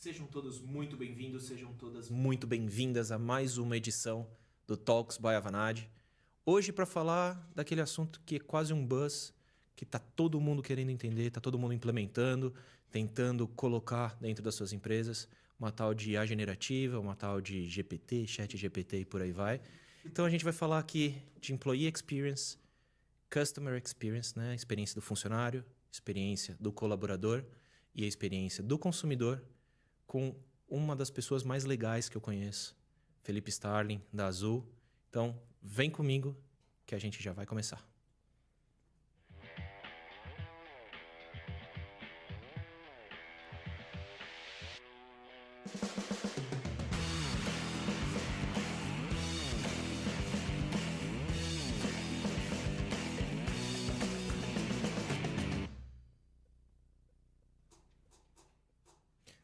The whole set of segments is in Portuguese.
Sejam todos muito bem-vindos, sejam todas muito bem-vindas a mais uma edição do Talks by Avanade. Hoje para falar daquele assunto que é quase um buzz, que está todo mundo querendo entender, está todo mundo implementando, tentando colocar dentro das suas empresas, uma tal de IA generativa, uma tal de GPT, Chat GPT e por aí vai. Então a gente vai falar aqui de Employee Experience, Customer Experience, né? Experiência do funcionário, experiência do colaborador e a experiência do consumidor, com uma das pessoas mais legais que eu conheço, Felipe Starling, da Azul. Então, vem comigo que a gente já vai começar.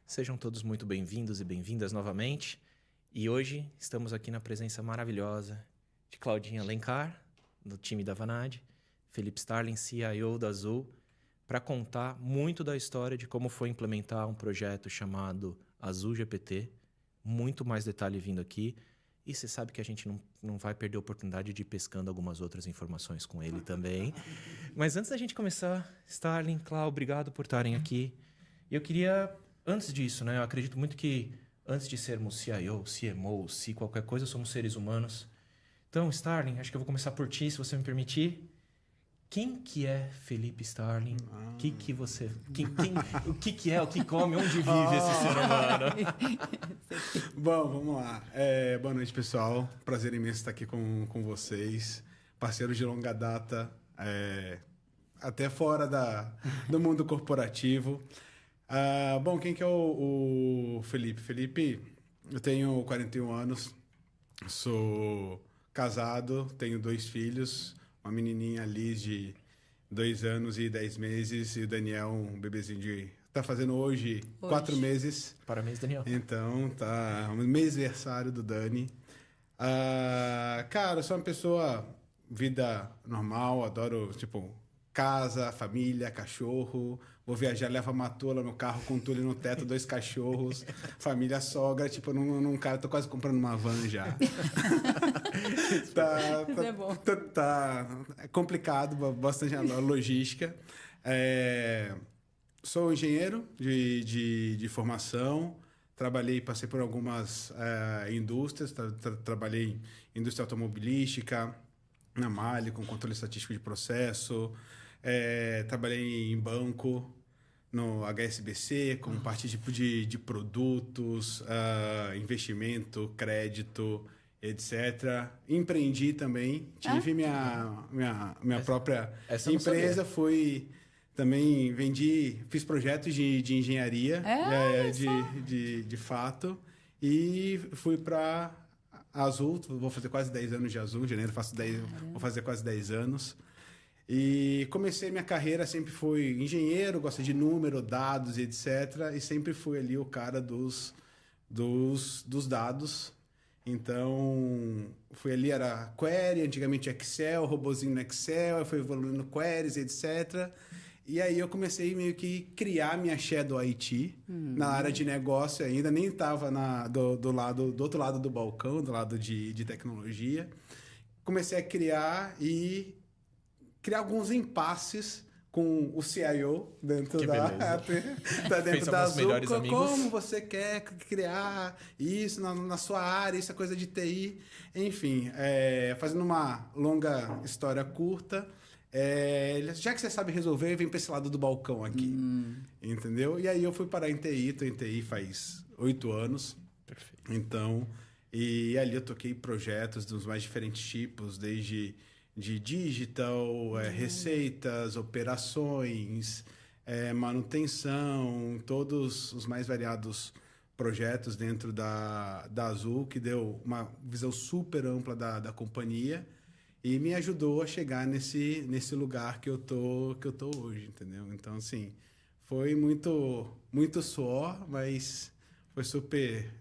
Sejam todos muito bem-vindos e bem-vindas novamente. E hoje estamos aqui na presença maravilhosa de Claudinha Alencar, do time da Avanade, Felipe Starling, CIO da Azul, para contar muito da história de como foi implementar um projeto chamado Azul GPT. Muito mais detalhe vindo aqui. E você sabe que a gente não vai perder a oportunidade de ir pescando algumas outras informações com ele também. Mas antes da gente começar, Starling, Clau, obrigado por estarem aqui. Eu queria... Antes disso, né, eu acredito muito que antes de sermos CIO, CMO, C, qualquer coisa, somos seres humanos. Então, Starling, acho que eu vou começar por ti, se você me permitir. Quem que é Felipe Starling? O que você... o que é, o que come, onde vive esse ser humano? Bom, vamos lá. Boa noite, pessoal. Prazer imenso estar aqui com vocês. Parceiros de longa data, até fora do mundo corporativo. Bom, quem que é o Felipe? Felipe, eu tenho 41 anos, sou casado, tenho 2 filhos, uma menininha Liz de 2 anos e 10 meses e o Daniel, um bebezinho de... Tá fazendo hoje 4 meses. Parabéns, Daniel. Então, tá o mêsversário do Dani. Cara, eu sou uma pessoa, vida normal, adoro, tipo... Casa, família, cachorro. Vou viajar, levo a Matola no carro com tule no teto, 2 cachorros. Família, sogra. Tipo, cara, tô quase comprando uma van já. Isso é bom. É complicado, bastante a logística. Sou engenheiro de formação. Passei por algumas indústrias. Trabalhei em indústria automobilística, na Mali, com controle estatístico de processo. Trabalhei em banco, no HSBC, com parte tipo de produtos, investimento, crédito, etc. Empreendi também, tive minha própria empresa, também fiz projetos de engenharia, de fato, e fui para Azul. Vou fazer quase 10 anos de Azul, em janeiro vou fazer quase 10 anos. E comecei minha carreira, sempre fui engenheiro, gosto de número, dados, etc. E sempre fui ali o cara dos dados. Então, fui ali, era query, antigamente Excel, robozinho no Excel, eu fui evoluindo queries, etc. E aí eu comecei meio que criar minha Shadow IT na área de negócio ainda, nem estava do outro lado do balcão, do lado de tecnologia. Comecei a criar alguns impasses com o CIO dentro dentro da Azul. Como você quer criar isso na sua área, isso é coisa de TI. Enfim, fazendo uma longa história curta, já que você sabe resolver, vem para esse lado do balcão aqui. Entendeu? E aí eu fui parar em TI, tô em TI faz 8 anos. Perfeito. Então, e ali eu toquei projetos dos mais diferentes tipos, desde de digital, receitas, operações, manutenção, todos os mais variados projetos dentro da Azul, que deu uma visão super ampla da companhia e me ajudou a chegar nesse lugar que eu tô hoje, entendeu? Então, assim, foi muito, muito suor, mas foi super...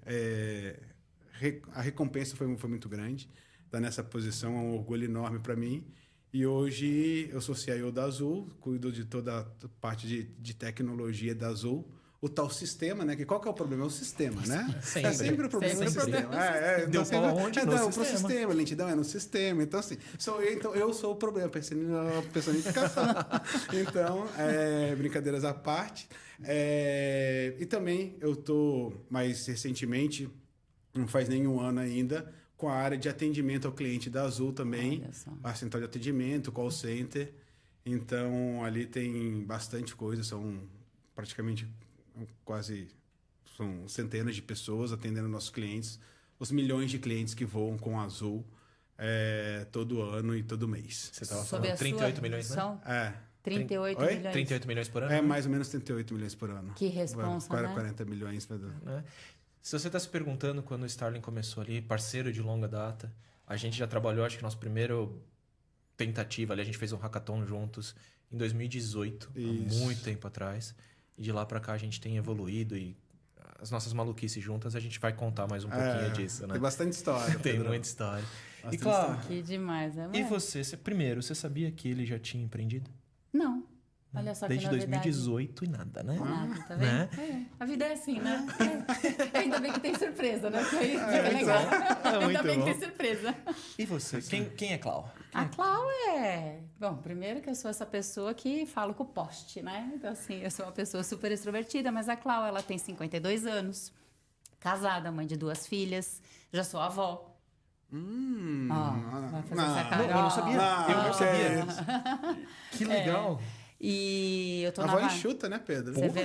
a recompensa foi muito grande. Estar nessa posição é um orgulho enorme para mim. E hoje eu sou CIO da Azul, cuido de toda a parte de tecnologia da Azul. o tal sistema, né? Que qual que é o problema? É o sistema, né? Sempre. É sempre o problema Sempre. do sistema. Deu pau aonde? No Pro sistema. sistema, lentidão é no sistema. Então, assim, eu sou o problema, personificação. Então, brincadeiras à parte. E também eu tô, mais recentemente, não faz nenhum ano ainda, com a área de atendimento ao cliente da Azul também, a central de atendimento, call center. Então, ali tem bastante coisa, são praticamente são centenas de pessoas atendendo nossos clientes, os milhões de clientes que voam com a Azul todo ano e todo mês. Você estava falando 38 milhões, né? 38 Oi? milhões. 38 milhões por ano? É mais ou menos 38 milhões por ano. Que responsa, né? 40 milhões. Né? Se você está se perguntando quando o Starling começou ali, parceiro de longa data, a gente já trabalhou, acho que nosso primeiro tentativa ali, a gente fez um hackathon juntos em 2018, há muito tempo atrás. E de lá para cá a gente tem evoluído e as nossas maluquices juntas a gente vai contar mais um pouquinho disso, né? Tem bastante história. Tem Pedro. muita história. Bastante E claro, história. Que demais, né? e primeiro, você sabia que ele já tinha empreendido? Não. Olha só Desde que novidade. 2018 e nada, né? Nada, tá Né? vendo? A vida é assim, né? Ainda bem que tem surpresa, né? Porque aí fica legal. Ainda muito bem bom. que tem surpresa. E você? Quem é Clau? A Clau Bom, primeiro que eu sou essa pessoa que falo com o poste, né? Então, assim, eu sou uma pessoa super extrovertida, mas a Clau, ela tem 52 anos, casada, mãe de 2 filhas, já sou avó. Vai fazer essa cara. Eu não sabia. Não, Eu não que sabia. é isso. Que legal. E eu tô A na avó enxuta, né, Pedro? Você vê?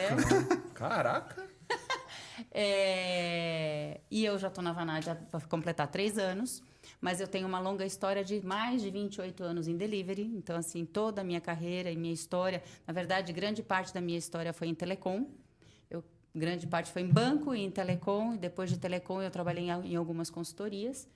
Caraca. E eu já tô na Vanad para completar 3 anos, mas eu tenho uma longa história de mais de 28 anos em delivery. Então, assim, toda a minha carreira e minha história, na verdade, grande parte da minha história foi em telecom. Grande parte foi em banco e em telecom. E depois de telecom, eu trabalhei em algumas consultorias.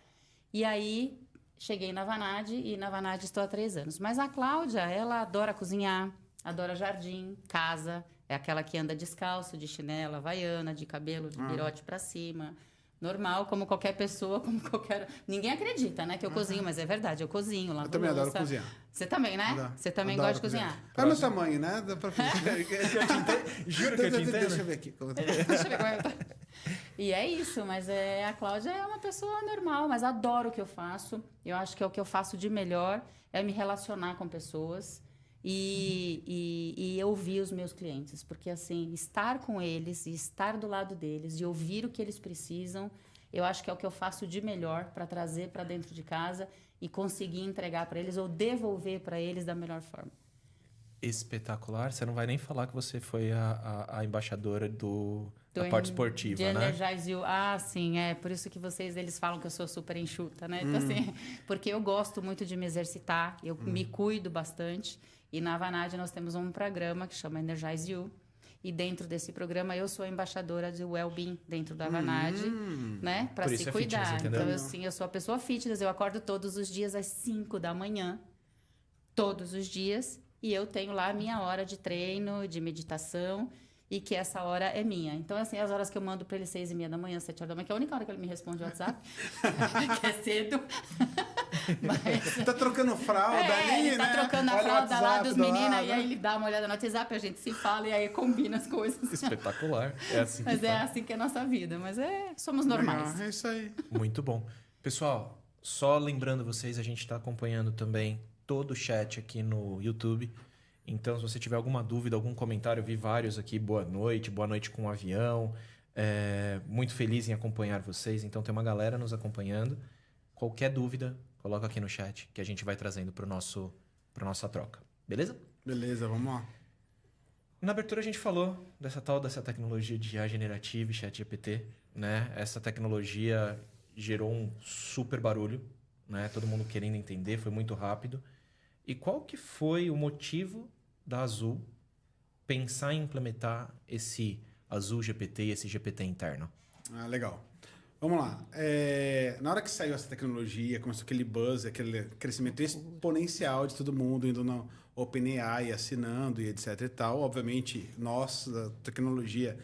E aí, cheguei na Vanad e na Vanad estou há 3 anos. Mas a Cláudia, ela adora cozinhar, adora jardim, casa. É aquela que anda descalço, de chinela, havaiana, de cabelo, de virote para cima. Normal, como qualquer pessoa, como qualquer... Ninguém acredita, né, que eu cozinho, mas é verdade, eu cozinho, lavo Eu também adoro louça. cozinhar. Você também, né? Adoro. Você também Adoro gosta de cozinhar. É o meu tamanho, né? Dá pra... Juro que eu te entendo. Deixa eu ver aqui. Deixa eu ver como é que tá. E é isso, mas a Cláudia é uma pessoa normal, mas adoro o que eu faço. Eu acho que é o que eu faço de melhor, é me relacionar com pessoas e ouvir os meus clientes. Porque, assim, estar com eles e estar do lado deles e ouvir o que eles precisam, eu acho que é o que eu faço de melhor para trazer para dentro de casa e conseguir entregar para eles ou devolver para eles da melhor forma. Espetacular. Você não vai nem falar que você foi a embaixadora da parte esportiva, de né? Energize You. Ah, sim, por isso que eles falam que eu sou super enxuta, né? Então, assim, porque eu gosto muito de me exercitar, eu me cuido bastante. E na Vanad nós temos um programa que chama Energize You. E dentro desse programa eu sou a embaixadora de well-being dentro da Vanad, né? Para se cuidar. Fitness, entendeu? Então, eu sou a pessoa fitness, eu acordo todos os dias às 5 da manhã. Todos os dias. E eu tenho lá a minha hora de treino, de meditação, e que essa hora é minha. Então, assim, as horas que eu mando para ele 6h30 da manhã, 7 horas da manhã, que é a única hora que ele me responde no WhatsApp, que é cedo. Mas... Tá trocando fralda ali, ele tá né? trocando a Olha o fralda lá WhatsApp dos do meninos, lado. e aí ele dá uma olhada no WhatsApp, a gente se fala e aí combina as coisas. Espetacular. É assim que Mas é faz. assim que é a nossa vida, mas somos normais. Legal, é isso aí. Muito bom. Pessoal, só lembrando vocês, a gente está acompanhando também todo o chat aqui no YouTube. Então, se você tiver alguma dúvida, algum comentário, eu vi vários aqui. Boa noite com o avião. Muito feliz em acompanhar vocês. Então, tem uma galera nos acompanhando. Qualquer dúvida, coloca aqui no chat que a gente vai trazendo para nossa troca. Beleza? Beleza, vamos lá. Na abertura, a gente falou dessa tecnologia de IA generativa e ChatGPT, né? Essa tecnologia gerou um super barulho, né? Todo mundo querendo entender, foi muito rápido. E qual que foi o motivo da Azul pensar em implementar esse Azul GPT e esse GPT interno? Legal. Vamos lá. Na hora que saiu essa tecnologia, começou aquele buzz, aquele crescimento exponencial de todo mundo indo no OpenAI, assinando e etc e tal. Obviamente, nós, da tecnologia,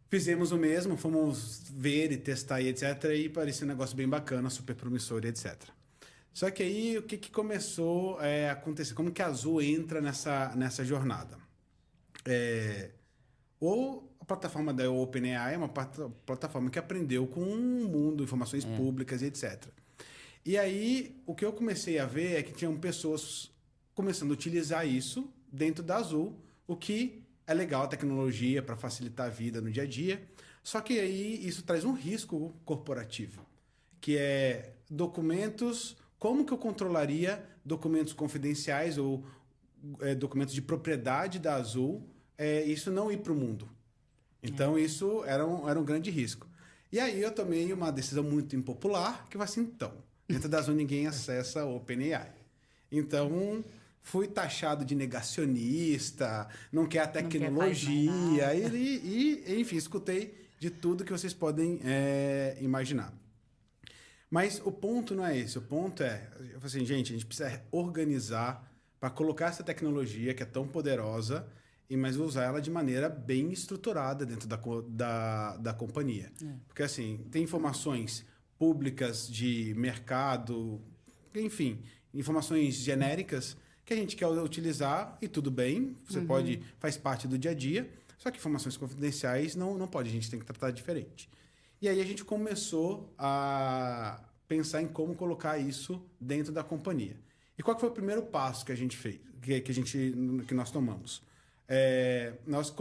fizemos o mesmo, fomos ver e testar e etc. E parecia um negócio bem bacana, super promissor e etc. Só que aí, o que começou a acontecer? Como que a Azul entra nessa jornada? Ou a plataforma da OpenAI é uma plataforma que aprendeu com o mundo, informações públicas e etc. E aí, o que eu comecei a ver é que tinham pessoas começando a utilizar isso dentro da Azul, o que é legal, a tecnologia para facilitar a vida no dia a dia. Só que aí isso traz um risco corporativo, que é documentos. Como que eu controlaria documentos confidenciais ou documentos de propriedade da Azul, isso não ir para o mundo? Então, isso era um grande risco. E aí eu tomei uma decisão muito impopular, que foi assim, então, dentro da Azul ninguém acessa a OpenAI. Então, fui taxado de negacionista, não quer a tecnologia, enfim, escutei de tudo que vocês podem imaginar. Mas o ponto não é esse. O ponto é, eu falei assim, gente, a gente precisa organizar para colocar essa tecnologia que é tão poderosa, mas usar ela de maneira bem estruturada dentro da companhia. Porque, assim, tem informações públicas de mercado, enfim, informações genéricas que a gente quer utilizar e tudo bem, você pode, faz parte do dia a dia, só que informações confidenciais não pode, a gente tem que tratar diferente. E aí a gente começou a pensar em como colocar isso dentro da companhia. E qual que foi o primeiro passo que a gente fez, que nós tomamos? Nós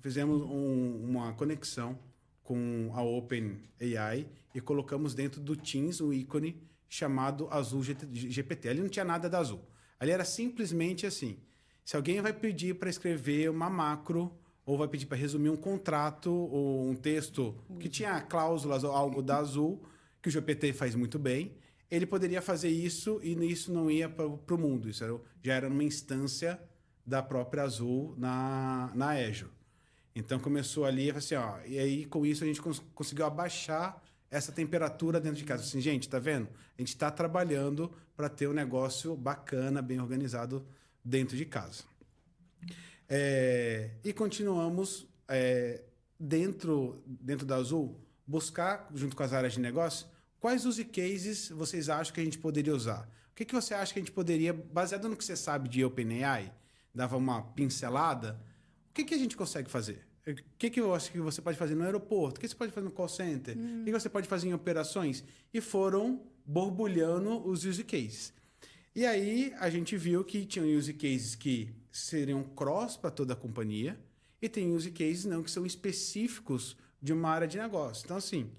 fizemos uma conexão com a OpenAI e colocamos dentro do Teams um ícone chamado Azul GPT. Ali não tinha nada da Azul. Ali era simplesmente assim, se alguém vai pedir para escrever uma macro ou vai pedir para resumir um contrato ou um texto que tinha cláusulas ou algo da Azul, que o GPT faz muito bem, ele poderia fazer isso e isso não ia para o mundo. Isso já era uma instância da própria Azul na Azure. Então, começou ali, assim, e aí com isso a gente conseguiu abaixar essa temperatura dentro de casa. Assim, gente, tá vendo? A gente está trabalhando para ter um negócio bacana, bem organizado dentro de casa. E continuamos dentro da Azul, buscar, junto com as áreas de negócio, quais use cases vocês acham que a gente poderia usar? O que você acha que a gente poderia, baseado no que você sabe de OpenAI, dava uma pincelada, o que a gente consegue fazer? O que eu acho que você pode fazer no aeroporto? O que você pode fazer no call center? O que você pode fazer em operações? E foram borbulhando os use cases. E aí a gente viu que tinham use cases que seriam cross para toda a companhia e tem use cases não que são específicos de uma área de negócio. Então, assim,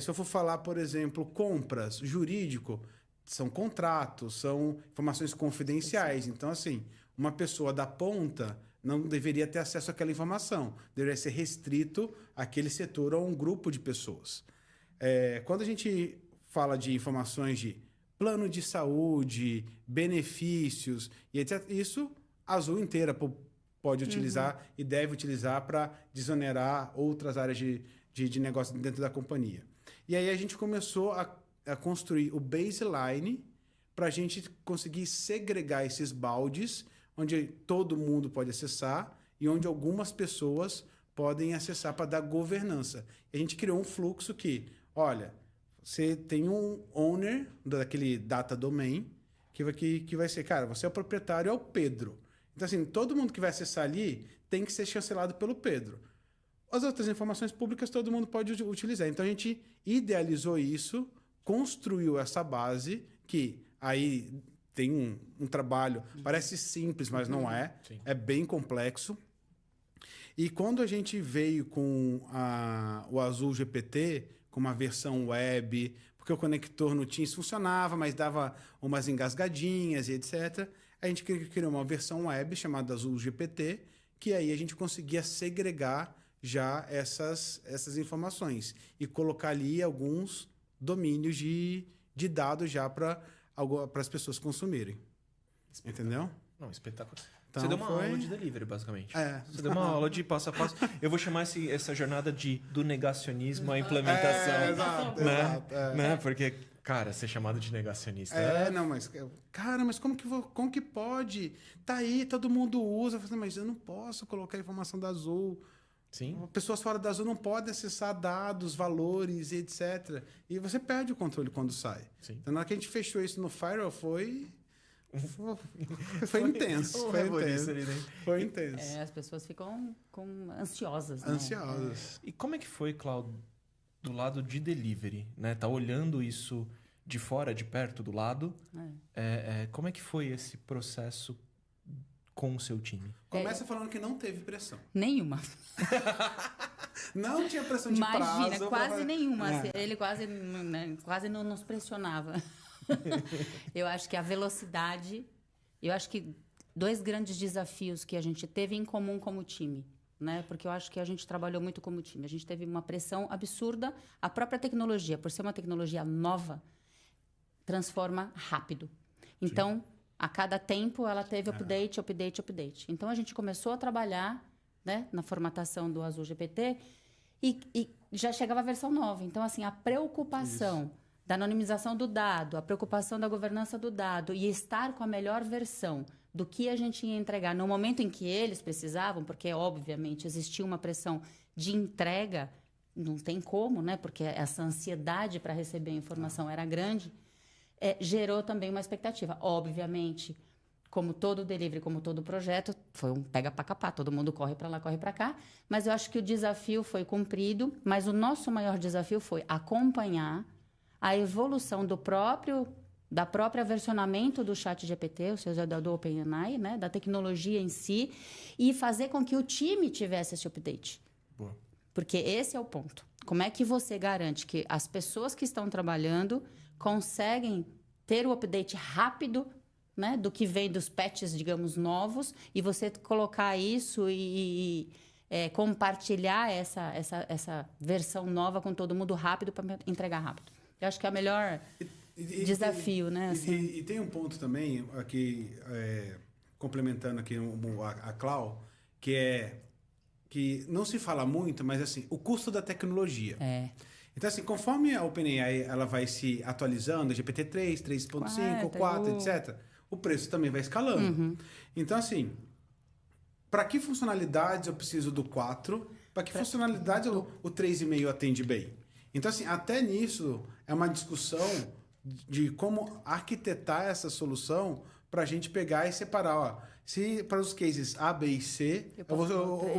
se eu for falar, por exemplo, compras, jurídico, são contratos, são informações confidenciais. Então, assim, uma pessoa da ponta não deveria ter acesso àquela informação. Deveria ser restrito àquele setor ou a um grupo de pessoas. Quando a gente fala de informações de plano de saúde, benefícios e etc., isso a Azul inteira pode utilizar e deve utilizar para desonerar outras áreas de negócio dentro da companhia. E aí a gente começou a construir o baseline para a gente conseguir segregar esses baldes onde todo mundo pode acessar e onde algumas pessoas podem acessar para dar governança. E a gente criou um fluxo que, olha, você tem um owner daquele data domain que vai ser, cara, você é o proprietário, é o Pedro. Então, assim, todo mundo que vai acessar ali tem que ser chancelado pelo Pedro. As outras informações públicas todo mundo pode utilizar. Então, a gente idealizou isso, construiu essa base, que aí tem um trabalho, parece simples, mas não é. Sim. É bem complexo. E quando a gente veio com o Azul GPT, com uma versão web, porque o conector no Teams funcionava, mas dava umas engasgadinhas e etc., a gente criou uma versão web chamada Azul GPT, que aí a gente conseguia segregar já essas informações e colocar ali alguns domínios de dados já para as pessoas consumirem. Entendeu? Não, espetáculo. Então, você deu uma aula de delivery, basicamente. Você deu uma uma aula de passo a passo. Eu vou chamar essa jornada do negacionismo à implementação. Exato, né? exato. Né? Porque, cara, ser chamado de negacionista... Não, mas... Cara, mas como que pode? Tá aí, todo mundo usa. Eu falei, mas eu não posso colocar a informação da Azul. Sim. Pessoas fora da Azul não podem acessar dados, valores e etc. E você perde o controle quando sai. Sim. Então, na hora que a gente fechou isso no Firewall, foi Foi intenso. Foi intenso. Ali, né? Foi intenso. As pessoas ficam ansiosas, né? Ansiosas. E como é que foi, Cláudio, do lado de delivery, né? Tá olhando isso de fora, de perto, do lado. Como é que foi esse processo com o seu time? Começa falando que não teve pressão. Nenhuma. Não tinha pressão de prazo. Imagina, quase nenhuma. Assim, ele quase não nos pressionava. Eu acho que a velocidade... Eu acho que 2 grandes desafios que a gente teve em comum como time, né? Porque eu acho que a gente trabalhou muito como time. A gente teve uma pressão absurda. A própria tecnologia, por ser uma tecnologia nova, transforma rápido. Então, a cada tempo, ela teve update. Então, a gente começou a trabalhar, né, na formatação do Azul GPT e já chegava a versão nova. Então, assim, a preocupação da anonimização do dado, a preocupação da governança do dado e estar com a melhor versão do que a gente ia entregar no momento em que eles precisavam, porque, obviamente, existia uma pressão de entrega, não tem como, né? Porque essa ansiedade para receber a informação era grande, gerou também uma expectativa. Obviamente, como todo delivery, como todo projeto, foi um pega para capar, todo mundo corre para lá, corre para cá, mas eu acho que o desafio foi cumprido, mas o nosso maior desafio foi acompanhar a evolução da própria versionamento do ChatGPT, ou seja, do OpenAI, né, da tecnologia em si, e fazer com que o time tivesse esse update. Boa. Porque esse é o ponto. Como é que você garante que as pessoas que estão trabalhando conseguem ter o update rápido, né, do que vem dos patches, digamos, novos, e você colocar isso e compartilhar essa versão nova com todo mundo rápido para entregar rápido. Eu acho que é o melhor desafio, né? Assim. E tem um ponto também, aqui, complementando aqui a Clau, que não se fala muito, mas assim, o custo da tecnologia. Então, assim, conforme a OpenAI ela vai se atualizando, GPT-3, 3.5, 4, etc., o preço também vai escalando. Então, assim, para que funcionalidades eu preciso do 4? Para que funcionalidades o 3,5 atende bem? Então, assim, até nisso é uma discussão de como arquitetar essa solução para a gente pegar e separar. Ó, se para os cases A, B e C, eu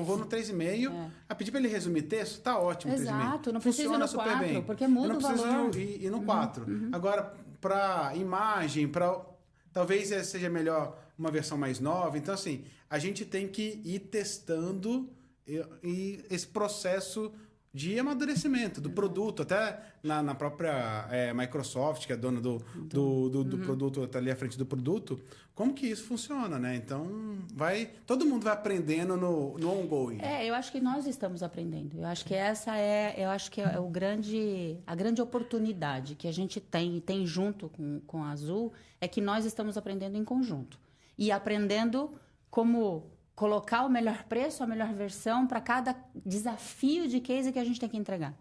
vou no 3,5, a pedir para ele resumir texto, tá ótimo. Exato, 3,5. não precisa ir no 4, porque muda o valor. Não precisa ir no 4. Agora, para imagem, talvez seja melhor uma versão mais nova. Então, assim, a gente tem que ir testando e esse processo de amadurecimento do produto, até na própria Microsoft, que é dona do produto, está ali à frente do produto, como que isso funciona, né? Então, todo mundo vai aprendendo no ongoing. Eu acho que nós estamos aprendendo. Eu acho que a grande oportunidade que a gente tem junto com a Azul, é que nós estamos aprendendo em conjunto. E aprendendo como colocar o melhor preço, a melhor versão para cada desafio de case que a gente tem que entregar.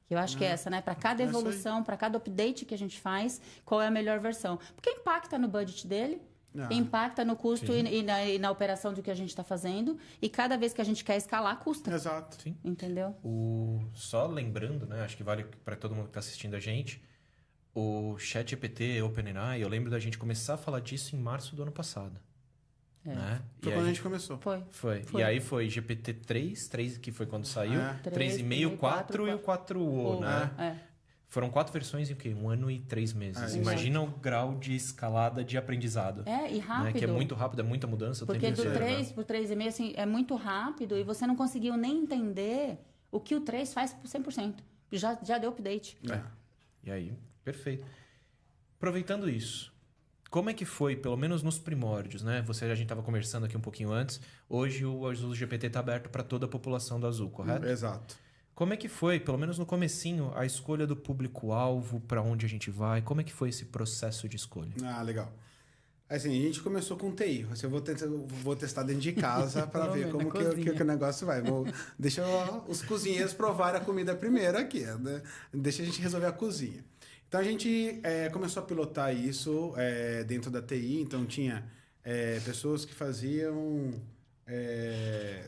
Eu acho que é essa, né? Para cada evolução, para cada update que a gente faz, qual é a melhor versão. Porque impacta no budget dele, impacta no custo e na operação do que a gente está fazendo. E cada vez que a gente quer escalar, custa. Exato. Sim. Entendeu? Só lembrando, né? Acho que vale para todo mundo que está assistindo a gente. O ChatGPT, OpenAI, eu lembro da gente começar a falar disso em março do ano passado. Né? Foi quando a gente começou. Foi. E aí foi GPT-3, que foi quando saiu. 3,5, 4 e o 4O, né? Foram 4 versões em quê? 1 ano e 3 meses. Imagina o grau de escalada de aprendizado. E rápido. Né? Que é muito rápido, é muita mudança. Porque do 3 para o 3,5, assim, é muito rápido e você não conseguiu nem entender o que o 3 faz por 100%. Já deu update. E aí, perfeito. Aproveitando isso, como é que foi, pelo menos nos primórdios, né? A gente estava conversando aqui um pouquinho antes. Hoje o Azul GPT está aberto para toda a população do Azul, correto? Exato. Como é que foi, pelo menos no comecinho, a escolha do público-alvo, para onde a gente vai? Como é que foi esse processo de escolha? Legal. Assim, a gente começou com TI. Eu vou testar dentro de casa para ver como que o negócio vai. Deixa os cozinheiros provarem a comida primeiro aqui. Né? Deixa a gente resolver a cozinha. Então, a gente começou a pilotar isso dentro da TI. Então, tinha pessoas que faziam,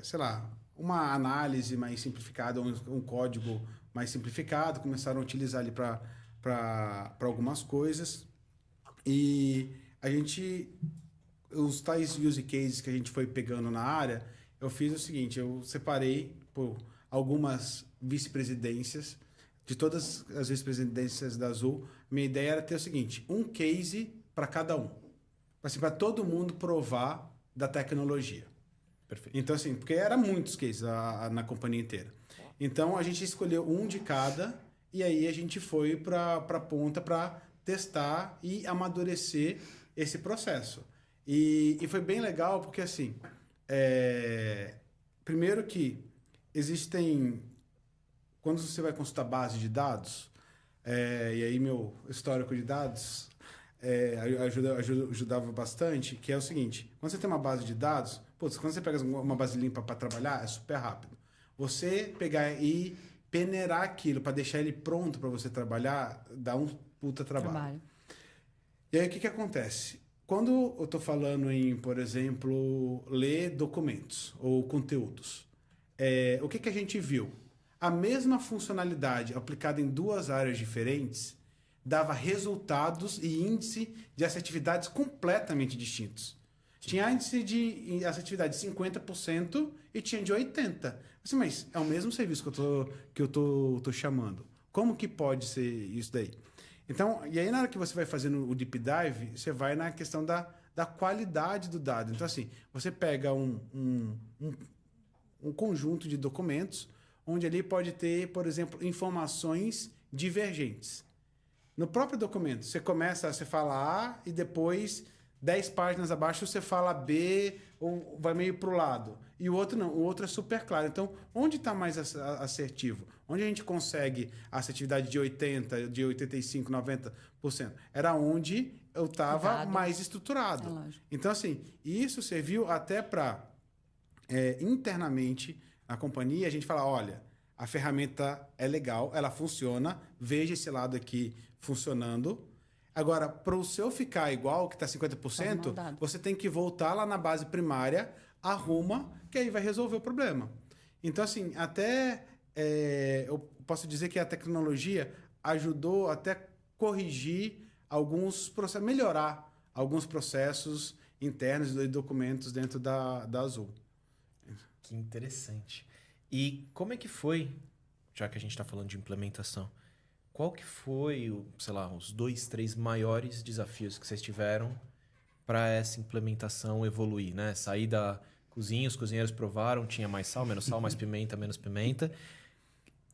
sei lá, uma análise mais simplificada, um código mais simplificado. Começaram a utilizar ali para algumas coisas. E os tais use cases que a gente foi pegando na área, eu fiz o seguinte, eu separei por algumas vice-presidências, de todas as vice-presidências da Azul, minha ideia era ter o seguinte, um case para cada um. Assim, para todo mundo provar da tecnologia. Perfeito. Então, assim, porque eram muitos cases na companhia inteira. Então, a gente escolheu um de cada e aí a gente foi para a ponta para testar e amadurecer esse processo. E foi bem legal porque, assim, primeiro que existem... Quando você vai consultar base de dados, e aí meu histórico de dados ajudava bastante, que é o seguinte, quando você tem uma base de dados, putz, quando você pega uma base limpa para trabalhar, é super rápido. Você pegar e peneirar aquilo para deixar ele pronto para você trabalhar, dá um puta trabalho. E aí o que acontece? Quando eu estou falando em, por exemplo, ler documentos ou conteúdos, o que a gente viu? A mesma funcionalidade aplicada em duas áreas diferentes dava resultados e índice de assertividades completamente distintos. Tinha índice de assertividade de 50% e tinha de 80%. Assim, mas é o mesmo serviço que eu tô chamando. Como que pode ser isso daí? Então, e aí na hora que você vai fazendo o deep dive, você vai na questão da qualidade do dado. Então, assim, você pega um conjunto de documentos onde ali pode ter, por exemplo, informações divergentes. No próprio documento, você fala A e depois 10 páginas abaixo você fala B ou vai meio para o lado. E o outro não, o outro é super claro. Então, onde está mais assertivo? Onde a gente consegue a assertividade de 80%, de 85%, 90%? Era onde eu estava mais estruturado. Então, assim, isso serviu até para, internamente, na companhia, a gente falar, olha, a ferramenta é legal, ela funciona, veja esse lado aqui funcionando. Agora, para o seu ficar igual, que está 50%, você tem que voltar lá na base primária, arruma, que aí vai resolver o problema. Então, assim, até eu posso dizer que a tecnologia ajudou até corrigir alguns processos, melhorar alguns processos internos de documentos dentro da Azul. Que interessante. E como é que foi, já que a gente está falando de implementação, qual que foi, sei lá, os 2, 3 maiores desafios que vocês tiveram para essa implementação evoluir, né? Sair da cozinha, os cozinheiros provaram, tinha mais sal, mais pimenta, menos pimenta.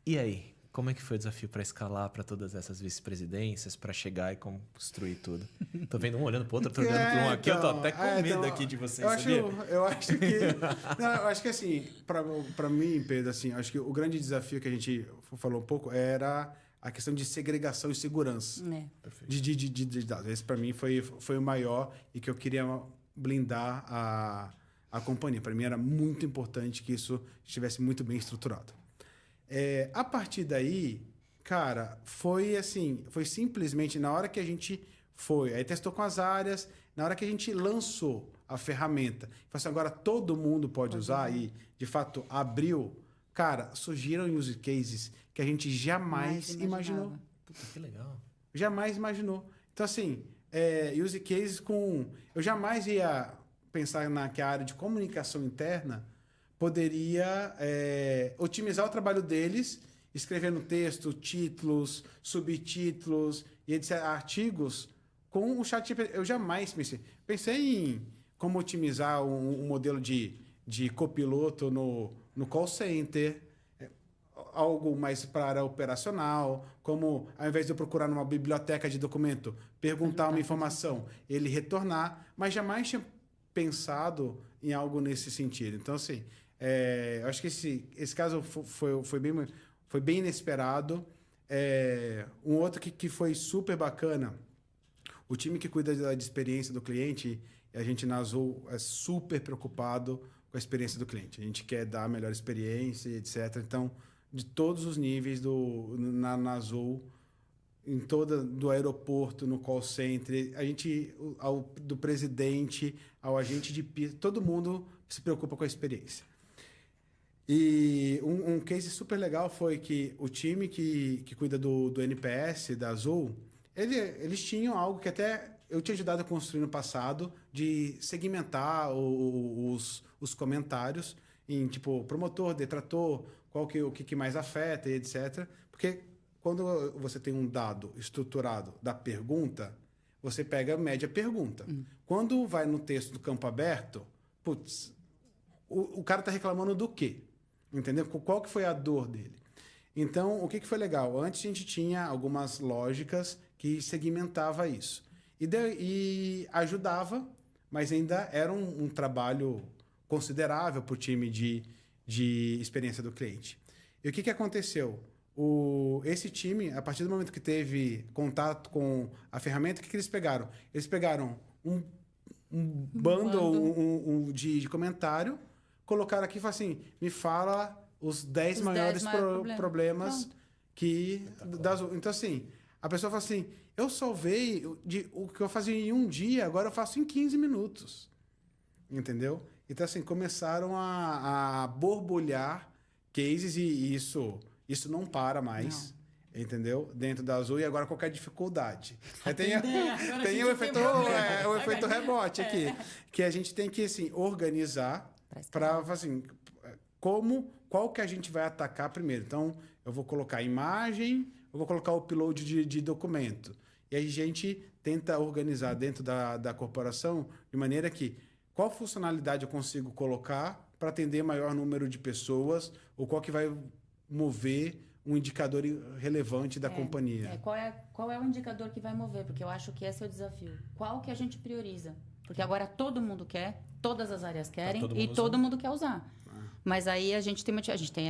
E aí, como é que foi o desafio para escalar para todas essas vice-presidências, para chegar e construir tudo? Tô vendo um olhando para o outro, tô olhando para um aqui, eu tô até com medo aqui de vocês, eu acho que... Não, eu acho que assim, para mim, Pedro, assim, acho que o grande desafio que a gente falou um pouco era a questão de segregação e segurança de dados. Esse, para mim, foi o maior e que eu queria blindar a companhia. Para mim, era muito importante que isso estivesse muito bem estruturado. A partir daí, cara, foi assim, foi simplesmente na hora que a gente aí testou com as áreas, na hora que a gente lançou a ferramenta, assim, agora todo mundo pode usar e, de fato, abriu, cara, surgiram use cases que a gente jamais imaginou. Puta, que legal. Jamais imaginou. Então, assim, use cases eu jamais ia pensar que a área de comunicação interna poderia otimizar o trabalho deles, escrevendo texto, títulos, subtítulos e etc, artigos com o ChatGPT. Eu jamais pensei em como otimizar um modelo de copiloto no call center, algo mais para a área operacional, como ao invés de eu procurar numa biblioteca de documento, perguntar uma informação, ele retornar, mas jamais tinha pensado em algo nesse sentido. Então, assim, eu acho que esse caso foi bem inesperado. Um outro que foi super bacana, o time que cuida da experiência do cliente, a gente na Azul é super preocupado com a experiência do cliente. A gente quer dar a melhor experiência, etc. Então, de todos os níveis na Azul, do aeroporto, no call center, do presidente ao agente de pista, todo mundo se preocupa com a experiência. E um case super legal foi que o time que cuida do NPS da Azul, eles tinham algo que até eu tinha ajudado a construir no passado de segmentar os comentários em, tipo, promotor, detrator, o que mais afeta e etc. Porque quando você tem um dado estruturado da pergunta, você pega a média pergunta. Quando vai no texto do campo aberto, putz, o cara está reclamando do quê? Entendeu? Qual que foi a dor dele? Então, o que foi legal? Antes a gente tinha algumas lógicas que segmentava isso. E ajudava, mas ainda era um trabalho considerável para o time de experiência do cliente. E o que aconteceu? Esse time, a partir do momento que teve contato com a ferramenta, o que eles pegaram? Eles pegaram um bundle de comentário, colocaram aqui e falaram assim, me fala os 10 maiores problemas que... Então, assim, a pessoa fala assim, eu salvei o que eu fazia em um dia, agora eu faço em 15 minutos. Entendeu? Então, assim, começaram a borbulhar cases e isso não para mais. Não. Entendeu? Dentro da Azul e agora qualquer dificuldade. Tem o efeito rebote aqui. Que a gente tem que, assim, organizar para, assim, qual que a gente vai atacar primeiro. Então, eu vou colocar imagem, eu vou colocar o upload de documento. E a gente tenta organizar dentro da corporação de maneira que qual funcionalidade eu consigo colocar para atender maior número de pessoas ou qual que vai mover um indicador relevante da companhia. Qual é o indicador que vai mover? Porque eu acho que esse é o desafio. Qual que a gente prioriza? Porque agora todo mundo quer, todas as áreas querem todo mundo quer usar. Mas aí a gente tem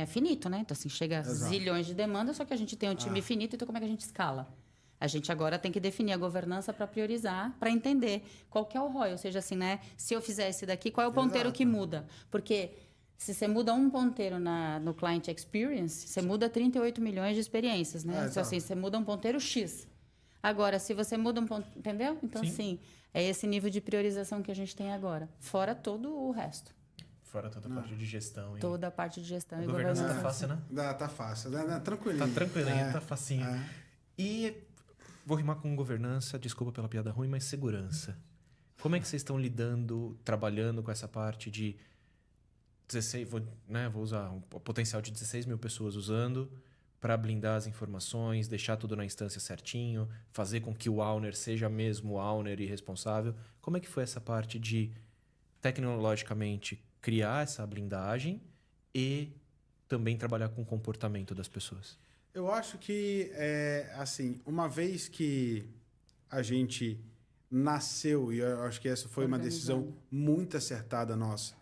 finito, né? Então, assim, chega a zilhões de demandas, só que a gente tem um time finito, então como é que a gente escala? A gente agora tem que definir a governança para priorizar, para entender qual que é o ROI. Ou seja, assim, né? Se eu fizer esse daqui, qual é o ponteiro que muda? Porque se você muda um ponteiro no Client Experience, você muda 38 milhões de experiências, né? Então, assim, você muda um ponteiro X. Agora, se você muda um ponteiro... Entendeu? Então, assim, é esse nível de priorização que a gente tem agora. Fora todo o resto. Fora toda a parte de gestão. Toda a parte de gestão e governança. Tá fácil, né? Tá fácil. Tranquilinho. Tá tranquilinho, tá facinho. E vou rimar com governança, desculpa pela piada ruim, mas segurança. Como é que vocês estão lidando, trabalhando com essa parte de 16... Vou usar o potencial de 16 mil pessoas usando para blindar as informações, deixar tudo na instância certinho, fazer com que o owner seja mesmo o owner e responsável. Como é que foi essa parte de, tecnologicamente, criar essa blindagem e também trabalhar com o comportamento das pessoas? Eu acho que, assim, uma vez que a gente nasceu, e eu acho que essa foi uma decisão muito acertada nossa,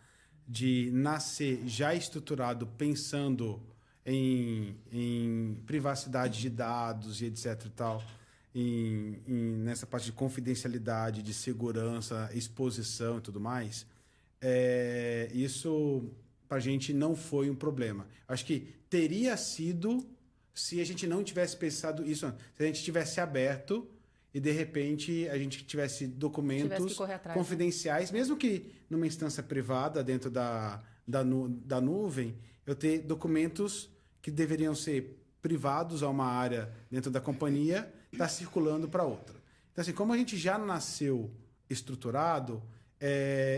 de nascer já estruturado, pensando em privacidade de dados e etc e tal, nessa parte de confidencialidade, de segurança, exposição e tudo mais, isso para a gente não foi um problema. Acho que teria sido se a gente não tivesse pensado isso, se a gente tivesse aberto e de repente a gente tivesse documentos confidenciais, mesmo que numa instância privada dentro da nuvem, eu ter documentos que deveriam ser privados a uma área dentro da companhia, tá circulando para outra. Então, assim, como a gente já nasceu estruturado,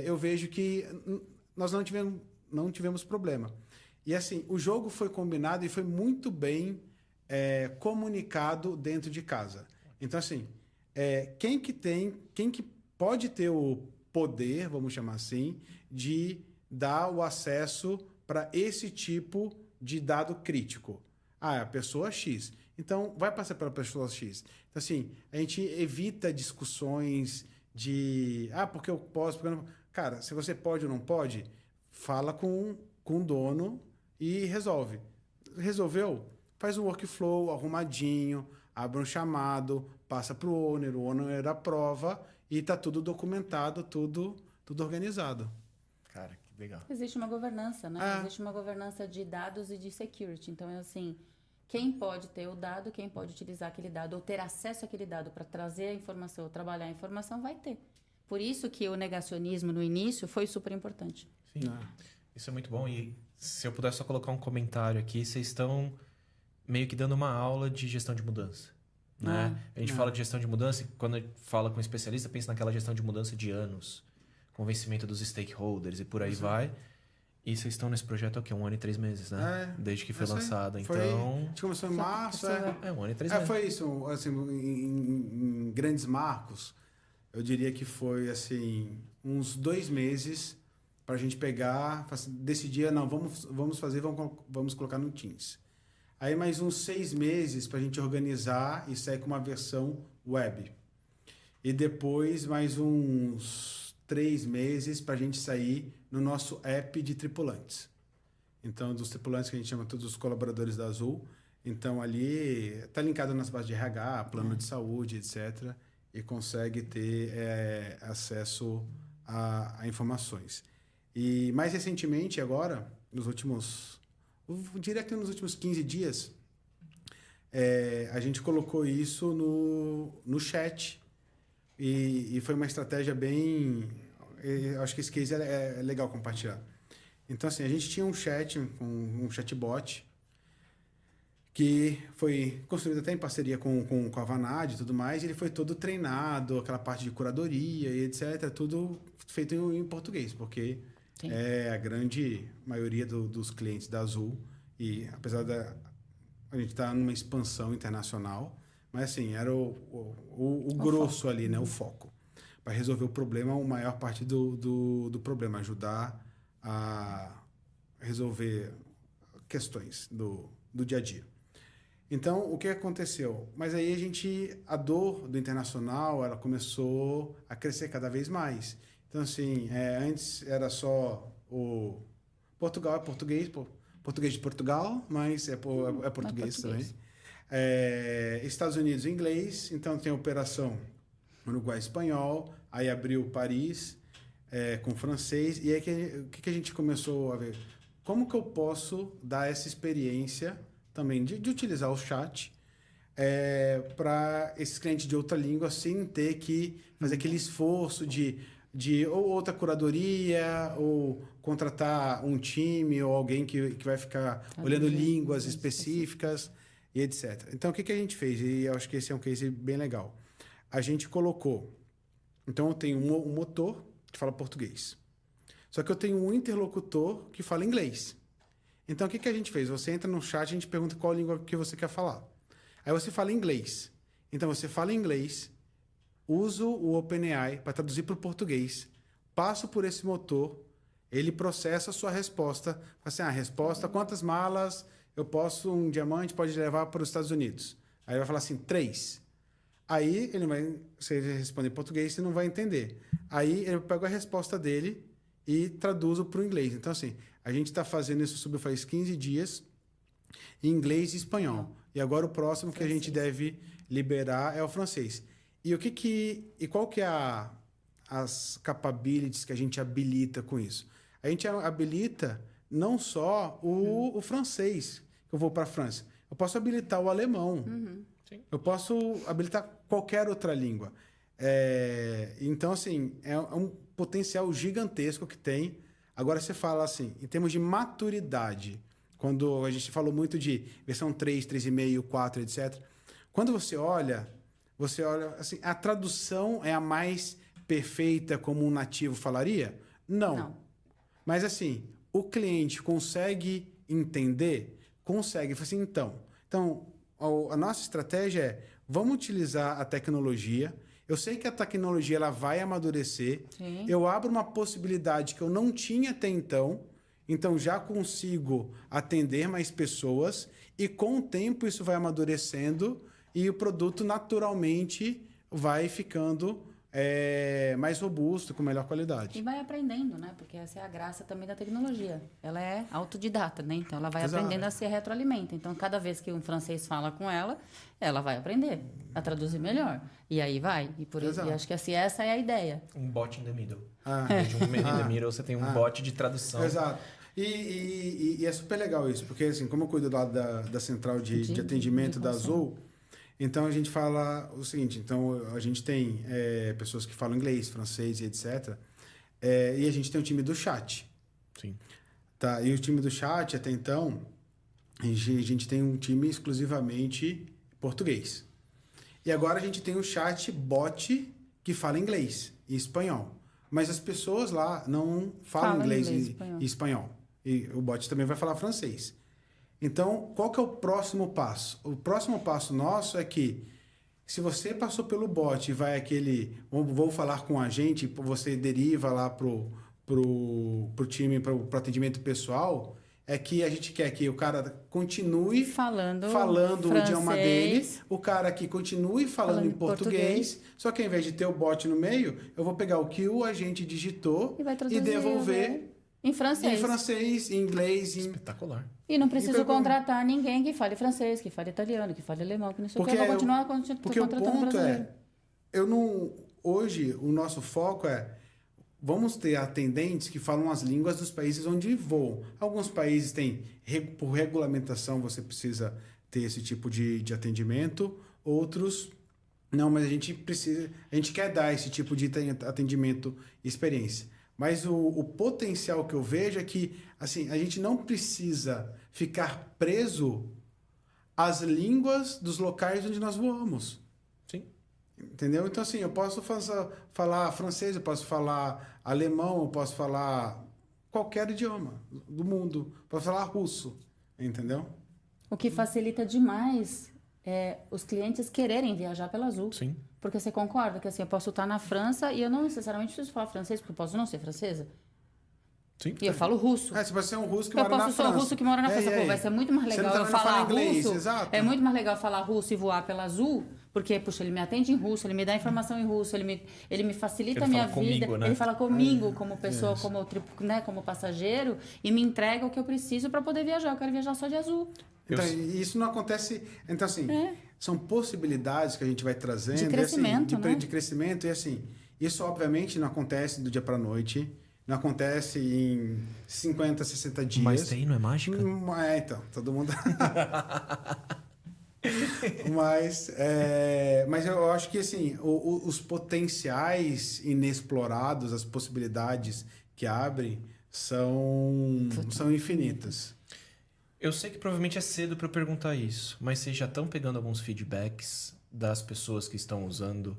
eu vejo que nós não tivemos problema. E assim, o jogo foi combinado e foi muito bem comunicado dentro de casa. Então, assim, quem que pode ter o poder, vamos chamar assim, de dar o acesso para esse tipo de dado crítico? A pessoa X. Então, vai passar pela pessoa X. Então, assim, a gente evita discussões de... porque eu posso... Porque eu não... Cara, se você pode ou não pode, fala com o dono e resolve. Resolveu? Faz um workflow arrumadinho, abre um chamado, passa para o owner aprova e está tudo documentado, tudo organizado. Cara, que legal. Existe uma governança, né? Existe uma governança de dados e de security. Então, assim, quem pode ter o dado, quem pode utilizar aquele dado ou ter acesso àquele dado para trazer a informação ou trabalhar a informação, vai ter. Por isso que o negacionismo no início foi super importante. Sim, isso é muito bom. E se eu puder só colocar um comentário aqui, vocês estão meio que dando uma aula de gestão de mudança. né? A gente fala de gestão de mudança e quando fala com um especialista, pensa naquela gestão de mudança de anos, convencimento dos stakeholders e por aí vai. E vocês estão nesse projeto há 1 ano e 3 meses, né? Desde que foi lançado. A Então, gente começou em março. 1 ano e 3 meses. Foi isso. Assim, em grandes marcos, eu diria que foi assim, uns 2 meses para a gente pegar, decidir, não, vamos fazer, vamos colocar no Teams. Aí mais uns 6 meses para a gente organizar e sair com uma versão web. E depois mais uns 3 meses para a gente sair no nosso app de tripulantes. Então, dos tripulantes que a gente chama todos os colaboradores da Azul. Então, ali está linkado nas bases de RH, plano de saúde, etc. E consegue ter acesso a informações. E mais recentemente, agora, eu diria que nos últimos 15 dias, a gente colocou isso no chat. E foi uma estratégia bem... Eu acho que esse case é legal compartilhar. Então, assim, a gente tinha um chatbot que foi construído até em parceria com a Vanad e tudo mais, e ele foi todo treinado, aquela parte de curadoria e etc., tudo feito em português, porque é a grande maioria dos clientes da Azul, e apesar a gente estar numa expansão internacional, mas assim, era o grosso ali, né, o foco. Para resolver o problema, a maior parte do problema, ajudar a resolver questões do dia a dia. Então, o que aconteceu? Mas aí a dor do internacional, ela começou a crescer cada vez mais. Então, assim, antes era só Portugal é português, português de Portugal, mas é português também. Estados Unidos, inglês, então tem a operação Uruguai, espanhol, aí abriu Paris com francês, e aí o que a gente começou a ver? Como que eu posso dar essa experiência também de utilizar o chat para esses clientes de outra língua sem ter que fazer aquele esforço de ou outra curadoria, ou contratar um time, ou alguém que vai ficar olhando línguas específicas e etc. Então, o que a gente fez? E eu acho que esse é um case bem legal. A gente colocou... Então, eu tenho um motor que fala português. Só que eu tenho um interlocutor que fala inglês. Então, o que a gente fez? Você entra no chat e a gente pergunta qual língua que você quer falar. Aí você fala inglês. Então, você fala inglês, uso o OpenAI para traduzir para o português, passo por esse motor, ele processa a sua resposta. Fala assim, resposta, quantas malas um diamante pode levar para os Estados Unidos? Aí ele vai falar assim, 3. Aí se ele responder em português, você não vai entender. Aí eu pego a resposta dele e traduzo para o inglês. Então, assim, a gente está fazendo isso faz 15 dias, em inglês e espanhol. E agora o próximo que a gente deve liberar é o francês. E qual que é as capabilities que a gente habilita com isso? A gente habilita não só o francês, que eu vou para a França. Eu posso habilitar o alemão. Sim. Eu posso habilitar qualquer outra língua. Então, assim, é um potencial gigantesco que tem. Agora, você fala assim, em termos de maturidade, quando a gente falou muito de versão 3, 3,5, 4, etc. Quando você olha assim, a tradução é a mais perfeita como um nativo falaria? Não. Mas, assim, o cliente consegue entender? Consegue. Assim, então, a nossa estratégia é, vamos utilizar a tecnologia. Eu sei que a tecnologia ela vai amadurecer. Sim. Eu abro uma possibilidade que eu não tinha até então já consigo atender mais pessoas e com o tempo isso vai amadurecendo e o produto naturalmente vai ficando mais robusto, com melhor qualidade. E vai aprendendo, né? Porque essa é a graça também da tecnologia. Ela é autodidata, né? Então, ela vai aprendendo a se retroalimenta. Então, cada vez que um francês fala com ela vai aprender a traduzir melhor. E aí vai. E acho que assim, essa é a ideia. Um bot in the middle. De um man in the middle, você tem um bot de tradução. Exato. E é super legal isso, porque assim, como eu cuido do lado da central de atendimento da Azul, então a gente fala o seguinte, então a gente tem pessoas que falam inglês, francês e etc. E a gente tem o time do chat. Sim. Tá? E o time do chat, até então, a gente tem um time exclusivamente português. E agora a gente tem um chat bot que fala inglês e espanhol. Mas as pessoas lá não falam inglês e espanhol. E o bot também vai falar francês. Então, qual que é o próximo passo? O próximo passo nosso é que, se você passou pelo bot e vai vou falar com a gente, você deriva lá pro time, pro atendimento pessoal, é que a gente quer que o cara continue falando o idioma dele, o cara aqui continue falando em português, só que ao invés de ter o bot no meio, eu vou pegar o que o agente digitou e devolver em francês, em inglês. Espetacular. E não preciso contratar ninguém que fale francês, que fale italiano, que fale alemão, que não sei o que. Eu vou continuar contratando brasileiro. Hoje, o nosso foco vamos ter atendentes que falam as línguas dos países onde voam. Alguns países têm, por regulamentação, você precisa ter esse tipo de atendimento. Outros, não, mas a gente quer dar esse tipo de atendimento e experiência. Mas o potencial que eu vejo é que assim, a gente não precisa ficar preso às línguas dos locais onde nós voamos. Sim. Entendeu? Então, assim, eu posso falar francês, eu posso falar alemão, eu posso falar qualquer idioma do mundo. Eu posso falar russo, entendeu? O que facilita demais é os clientes quererem viajar pela Azul. Sim. Porque você concorda que assim, eu posso estar na França e eu não necessariamente preciso falar francês, porque eu posso não ser francesa. Sim. E eu falo russo. Você pode ser um russo que mora na França. Eu posso ser um russo que mora na França. Pô, vai ser muito mais legal eu falar inglês, russo. Exato. É muito mais legal falar russo e voar pela Azul, porque, puxa, ele me atende em russo, ele me dá informação em russo, ele me facilita a minha vida. Comigo, né? Ele fala comigo como pessoa, como passageiro, e me entrega o que eu preciso para poder viajar. Eu quero viajar só de Azul. Então, isso não acontece. Então, assim, são possibilidades que a gente vai trazendo. De crescimento, né? De crescimento. E, assim, isso, obviamente, não acontece do dia para a noite. Não acontece em 50, 60 dias. Mas tem, não é mágica? Então, todo mundo... mas eu acho que, assim, os potenciais inexplorados, as possibilidades que abrem são infinitas. Eu sei que provavelmente é cedo para eu perguntar isso, mas vocês já estão pegando alguns feedbacks das pessoas que estão usando,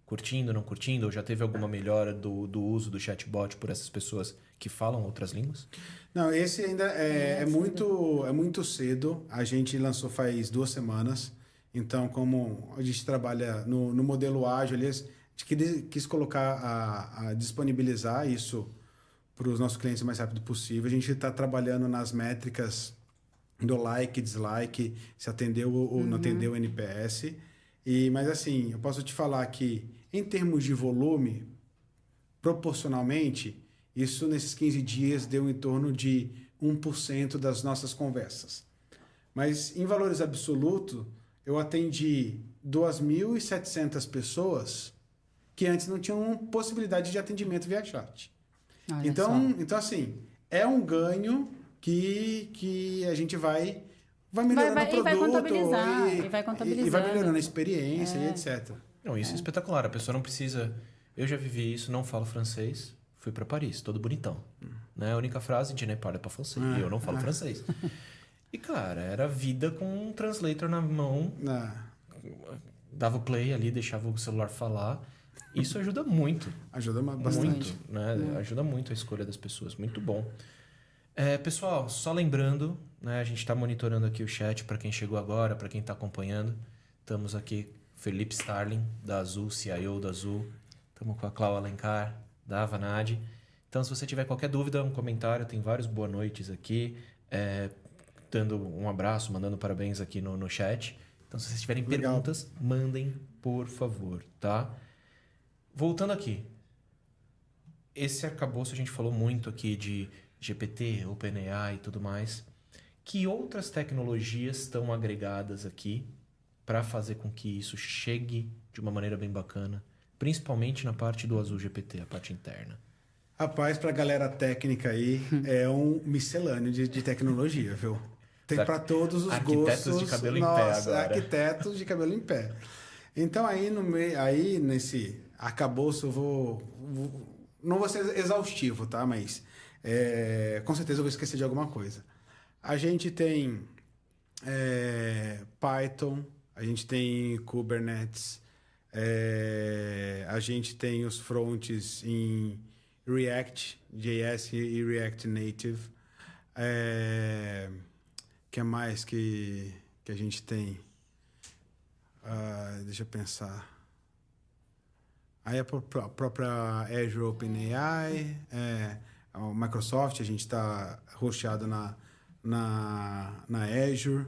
curtindo, não curtindo, ou já teve alguma melhora do uso do chatbot por essas pessoas que falam outras línguas? Não, esse ainda é muito cedo. A gente lançou faz 2 semanas. Então, como a gente trabalha no modelo ágil, aliás, a gente quis colocar a disponibilizar isso para os nossos clientes o mais rápido possível. A gente está trabalhando nas métricas do like, dislike, se atendeu ou não atendeu o NPS. Mas assim, eu posso te falar que, em termos de volume, proporcionalmente, isso nesses 15 dias deu em torno de 1% das nossas conversas. Mas, em valores absolutos, eu atendi 2.700 pessoas que antes não tinham possibilidade de atendimento via chat. Então, assim, é um ganho que a gente vai melhorando o produto. E vai melhorando a experiência e etc. Não, isso é espetacular. A pessoa não precisa... Eu já vivi isso, não falo francês. Fui para Paris, todo bonitão. Né? A única frase, je ne parle pas français. E eu não falo francês. E, cara, era vida com um translator na mão. Dava o play ali, deixava o celular falar. Isso ajuda muito. Ajuda bastante. Muito, né? Ajuda muito a escolha das pessoas. Muito bom. Pessoal, só lembrando, né? A gente está monitorando aqui o chat para quem chegou agora, para quem está acompanhando. Estamos aqui, Felipe Starling, da Azul, CIO da Azul. Estamos com a Cláudia Alencar, da Avanade. Então, se você tiver qualquer dúvida, um comentário, tem vários boa noites aqui, dando um abraço, mandando parabéns aqui no chat. Então, se vocês tiverem perguntas, mandem, por favor, tá? Voltando aqui. Esse arcabouço, a gente falou muito aqui de GPT, OpenAI e tudo mais. Que outras tecnologias estão agregadas aqui para fazer com que isso chegue de uma maneira bem bacana? Principalmente na parte do Azul GPT, a parte interna. Rapaz, para a galera técnica aí, é um miscelâneo de tecnologia, viu? Tem para todos os arquitetos gostos. De cabelo em pé agora. Arquitetos de cabelo em pé. Então, aí nesse arcabouço, não vou ser exaustivo, tá? Mas com certeza eu vou esquecer de alguma coisa. A gente tem Python, a gente tem Kubernetes, a gente tem os fronts em React, JS e React Native. Que mais que a gente tem? Deixa eu pensar. Aí a própria Azure OpenAI, a Microsoft, a gente está hosteado na Azure.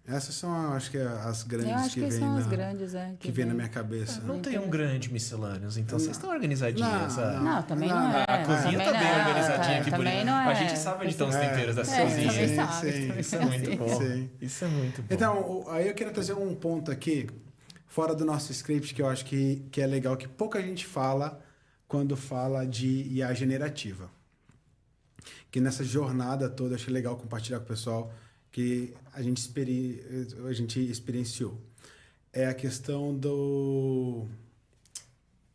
Essas são, acho que, as grandes Eu acho que vêm são as grandes, que vem na minha cabeça. Não tem um grande miscelâneos, então vocês estão organizadinhos. Não, também não é. A cozinha tá bem organizadinha aqui, também bonita. não é. A gente sabe onde estão os temperos da também cozinha. sabe. Isso é muito bom. Sim. Isso é muito bom. Então, aí eu queria trazer um ponto aqui, fora do nosso script, que eu acho que é legal, que pouca gente fala quando fala de IA generativa. Que nessa jornada toda, eu achei legal compartilhar com o pessoal que a gente experienciou. É a questão do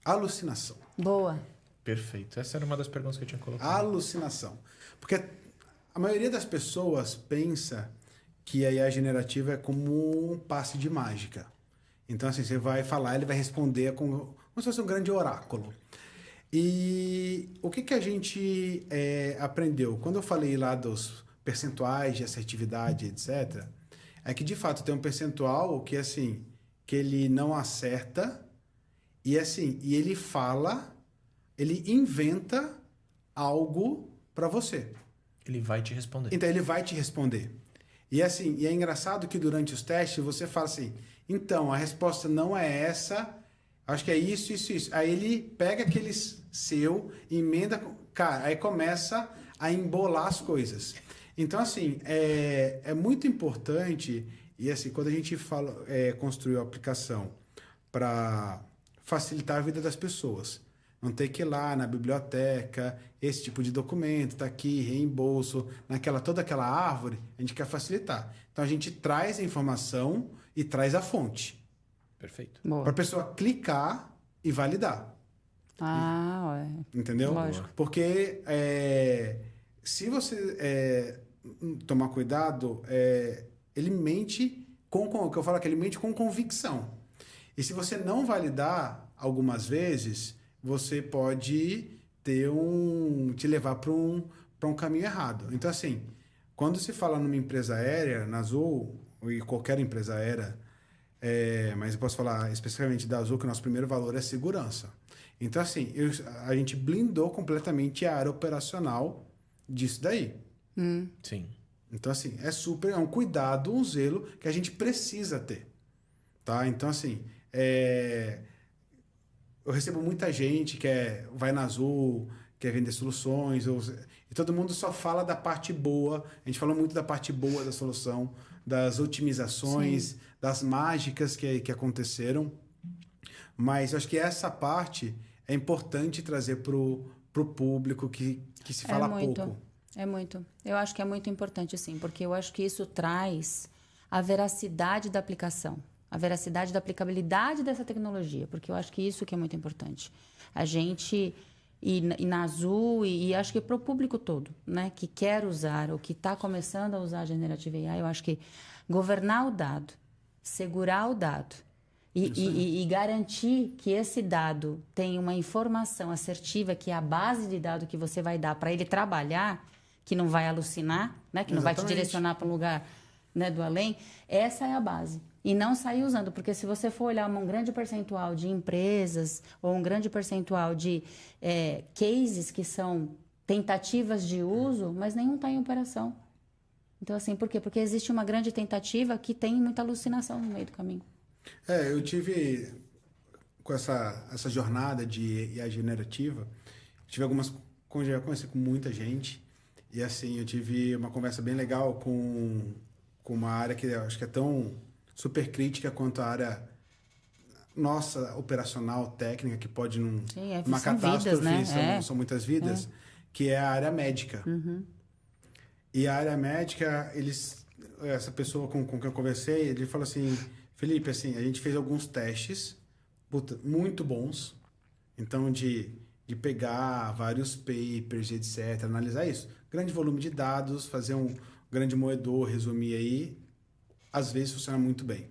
alucinação. Boa. Perfeito. Essa era uma das perguntas que eu tinha colocado. Alucinação. Porque a maioria das pessoas pensa que a IA generativa é como um passe de mágica. Então, assim, você vai falar, ele vai responder como se fosse um grande oráculo. E o que a gente aprendeu? Quando eu falei lá dos percentuais de assertividade, etc., é que, de fato, tem um percentual que, assim, que ele não acerta e, assim, e ele fala, ele inventa algo para você. Ele vai te responder. Então, ele vai te responder. E, assim, e é engraçado que durante os testes você fala assim, então, a resposta não é essa, acho que é isso, isso, isso. Aí ele pega aquele seu, emenda, cara, aí começa a embolar as coisas. Então, assim, é muito importante, e assim, quando a gente construiu a aplicação para facilitar a vida das pessoas, não ter que ir lá na biblioteca, esse tipo de documento, tá aqui, reembolso, toda aquela árvore, a gente quer facilitar. Então, a gente traz a informação e traz a fonte. Perfeito. Para a pessoa clicar e validar. Ué. Entendeu? Lógico. Porque se você tomar cuidado, ele mente o que eu falo é que ele mente com convicção. E se você não validar algumas vezes, você pode te levar para um caminho errado. Então, assim, quando se fala numa empresa aérea, na Azul, e qualquer empresa aérea, mas eu posso falar especificamente da Azul, que o nosso primeiro valor é segurança. Então, assim, a gente blindou completamente a área operacional disso daí. Sim. Então, assim, é um cuidado, um zelo que a gente precisa ter. Tá? Então, assim, eu recebo muita gente que vai na Azul, quer vender soluções, e todo mundo só fala da parte boa. A gente falou muito da parte boa da solução, das otimizações, sim, das mágicas que aconteceram. Mas eu acho que essa parte é importante trazer para o público que se fala pouco. É muito. Eu acho que é muito importante, sim, porque eu acho que isso traz a veracidade da aplicação, a veracidade da aplicabilidade dessa tecnologia, porque eu acho que isso que é muito importante. A gente, e na Azul, e acho que para o público todo, né, que quer usar ou que está começando a usar a Generative AI, eu acho que governar o dado, segurar o dado, e garantir que esse dado tem uma informação assertiva, que é a base de dado que você vai dar para ele trabalhar, que não vai alucinar, né? Que não vai te direcionar para um lugar, né, do além, essa é a base. E não sair usando, porque se você for olhar um grande percentual de empresas ou um grande percentual de cases que são tentativas de uso, mas nenhum está em operação. Então, assim, por quê? Porque existe uma grande tentativa que tem muita alucinação no meio do caminho. Eu tive, com essa jornada de IA generativa, já conversei com muita gente, e assim, eu tive uma conversa bem legal com uma área que eu acho que é tão super crítica quanto a área nossa, operacional, técnica, que pode uma catástrofe, vidas, né? São muitas vidas, que é a área médica. Uhum. E a área médica, essa pessoa com quem eu conversei, ele falou assim, Felipe, assim, a gente fez alguns testes muito bons, então de pegar vários papers, etc., analisar isso. Grande volume de dados, fazer um grande moedor, resumir aí, às vezes funciona muito bem.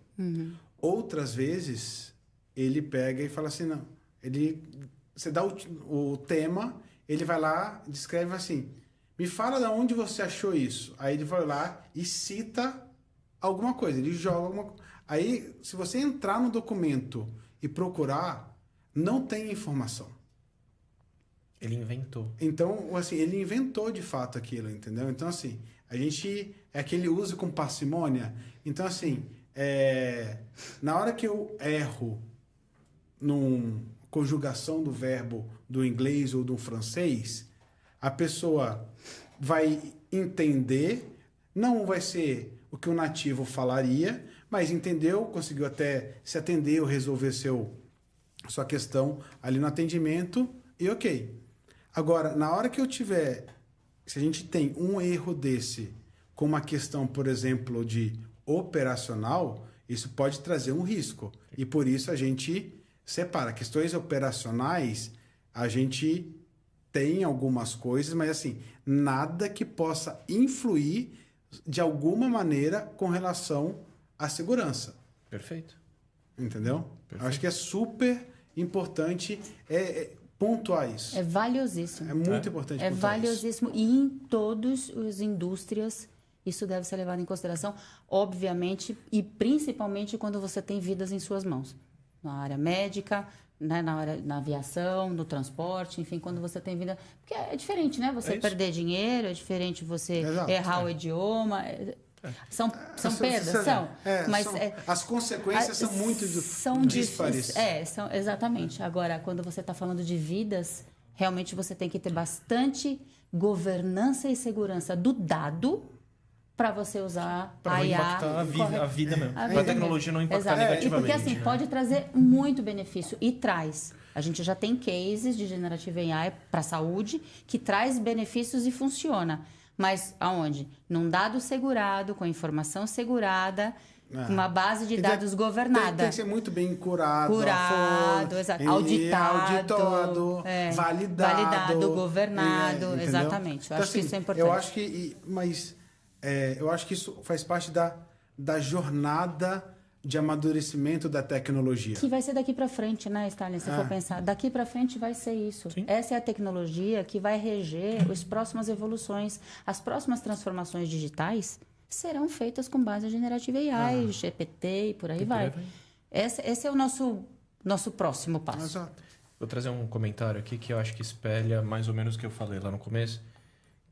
Outras vezes, ele pega e fala assim, não, você dá o tema, ele vai lá, descreve assim, me fala de onde você achou isso. Aí ele vai lá e cita alguma coisa, ele joga alguma coisa. Aí, se você entrar no documento e procurar, não tem informação. Ele inventou. Então, assim, ele inventou de fato aquilo, entendeu? Então, assim, a gente... É aquele uso com parcimônia. Então, assim, na hora que eu erro numa conjugação do verbo do inglês ou do francês, a pessoa vai entender, não vai ser o que o nativo falaria, mas entendeu, conseguiu até se atender ou resolver sua questão ali no atendimento e ok. Agora, na hora que se a gente tem um erro desse com uma questão, por exemplo, de operacional, isso pode trazer um risco. E por isso a gente separa. Questões operacionais, a gente tem algumas coisas, mas assim, nada que possa influir de alguma maneira com relação à segurança. Perfeito. Entendeu? Perfeito. Acho que é super importante pontuar isso. É valiosíssimo. É muito importante É pontuar valiosíssimo. E em todas as indústrias, isso deve ser levado em consideração, obviamente, e principalmente quando você tem vidas em suas mãos. Na área médica, né, na aviação, no transporte, enfim, quando você tem vida... Porque é diferente, né? Você perder dinheiro, é diferente você errar o idioma... São perdas, são. Mas as consequências são muito díspares. Exatamente. Agora, quando você está falando de vidas, realmente você tem que ter bastante governança e segurança do dado para você usar a IA. Para não impactar a vida mesmo. Para a tecnologia não impactar negativamente. E porque assim, pode trazer muito benefício e traz. A gente já tem cases de Generative AI para a saúde que traz benefícios e funciona. Mas aonde? Num dado segurado, com informação segurada, com uma base de dados governada. Tem que ser muito bem curado, auditado, validado, governado, exatamente. Eu então, acho que isso é importante. Eu acho que isso faz parte da jornada de amadurecimento da tecnologia. Que vai ser daqui para frente, né, Stalin? Se for pensar, daqui para frente vai ser isso. Sim. Essa é a tecnologia que vai reger as próximas evoluções. As próximas transformações digitais serão feitas com base em Generative AI, GPT e por aí vai. Esse é o nosso próximo passo. Exato. Vou trazer um comentário aqui que eu acho que espelha mais ou menos o que eu falei lá no começo,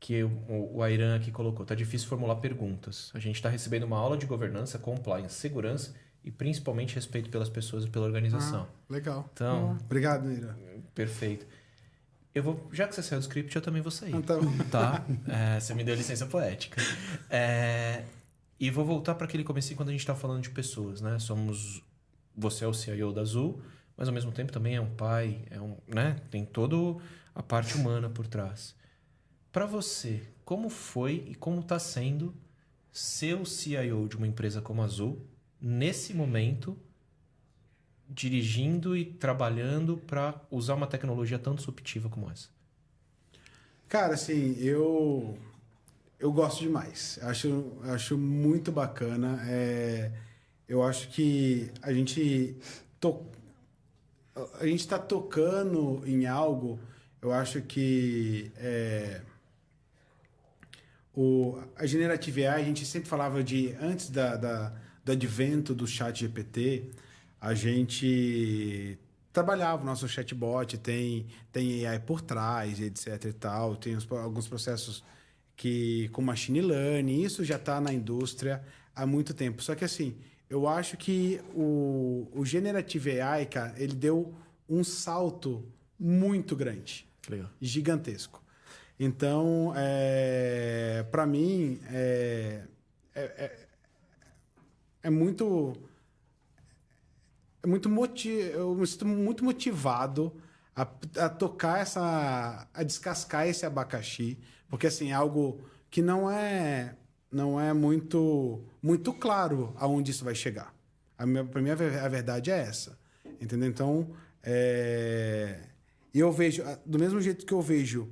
que o Airan aqui colocou. Tá difícil formular perguntas. A gente está recebendo uma aula de governança, compliance, segurança e principalmente respeito pelas pessoas e pela organização. Legal. Então, obrigado, Ira. Perfeito. Já que você saiu do script, eu também vou sair. Então. Tá? Você me deu licença poética. E vou voltar para aquele comecinho quando a gente está falando de pessoas, né? Você é o CIO da Azul, mas ao mesmo tempo também é um pai, né? Tem toda a parte humana por trás. Para você, como foi e como está sendo ser o CIO de uma empresa como a Azul nesse momento, dirigindo e trabalhando para usar uma tecnologia tão disruptiva como essa? Cara, assim, eu gosto demais. Acho muito bacana. Eu acho que a gente está tocando em algo. Eu acho que a Generative AI, a gente sempre falava antes do advento do chat GPT, a gente trabalhava o nosso chatbot, tem AI por trás, etc e tal, tem alguns processos com machine learning, isso já está na indústria há muito tempo. Só que assim, eu acho que o Generative AI, cara, ele deu um salto muito grande, gigantesco. Então, para mim, eu me sinto muito motivado a tocar a descascar esse abacaxi, porque assim, é algo que não é muito claro aonde isso vai chegar. Para mim, a verdade é essa. Entendeu? Então, eu vejo, do mesmo jeito que eu vejo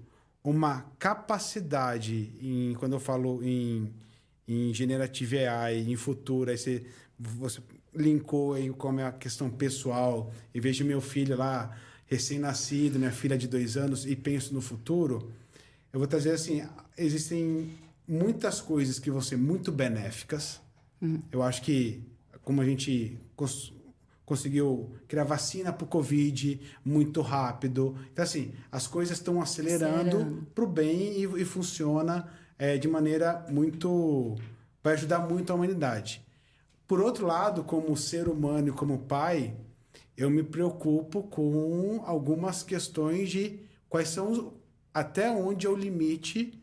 uma capacidade, quando eu falo em em Generative AI, em futuro, aí você linkou aí como é a questão pessoal, e vejo meu filho lá, recém-nascido, minha filha de 2 anos, e penso no futuro, eu vou trazer assim, existem muitas coisas que vão ser muito benéficas. Eu acho que, como a gente conseguiu criar vacina para o Covid muito rápido. Então, assim, as coisas estão acelerando para o bem e funciona de maneira muito... vai ajudar muito a humanidade. Por outro lado, como ser humano e como pai, eu me preocupo com algumas questões de quais são... até onde é o limite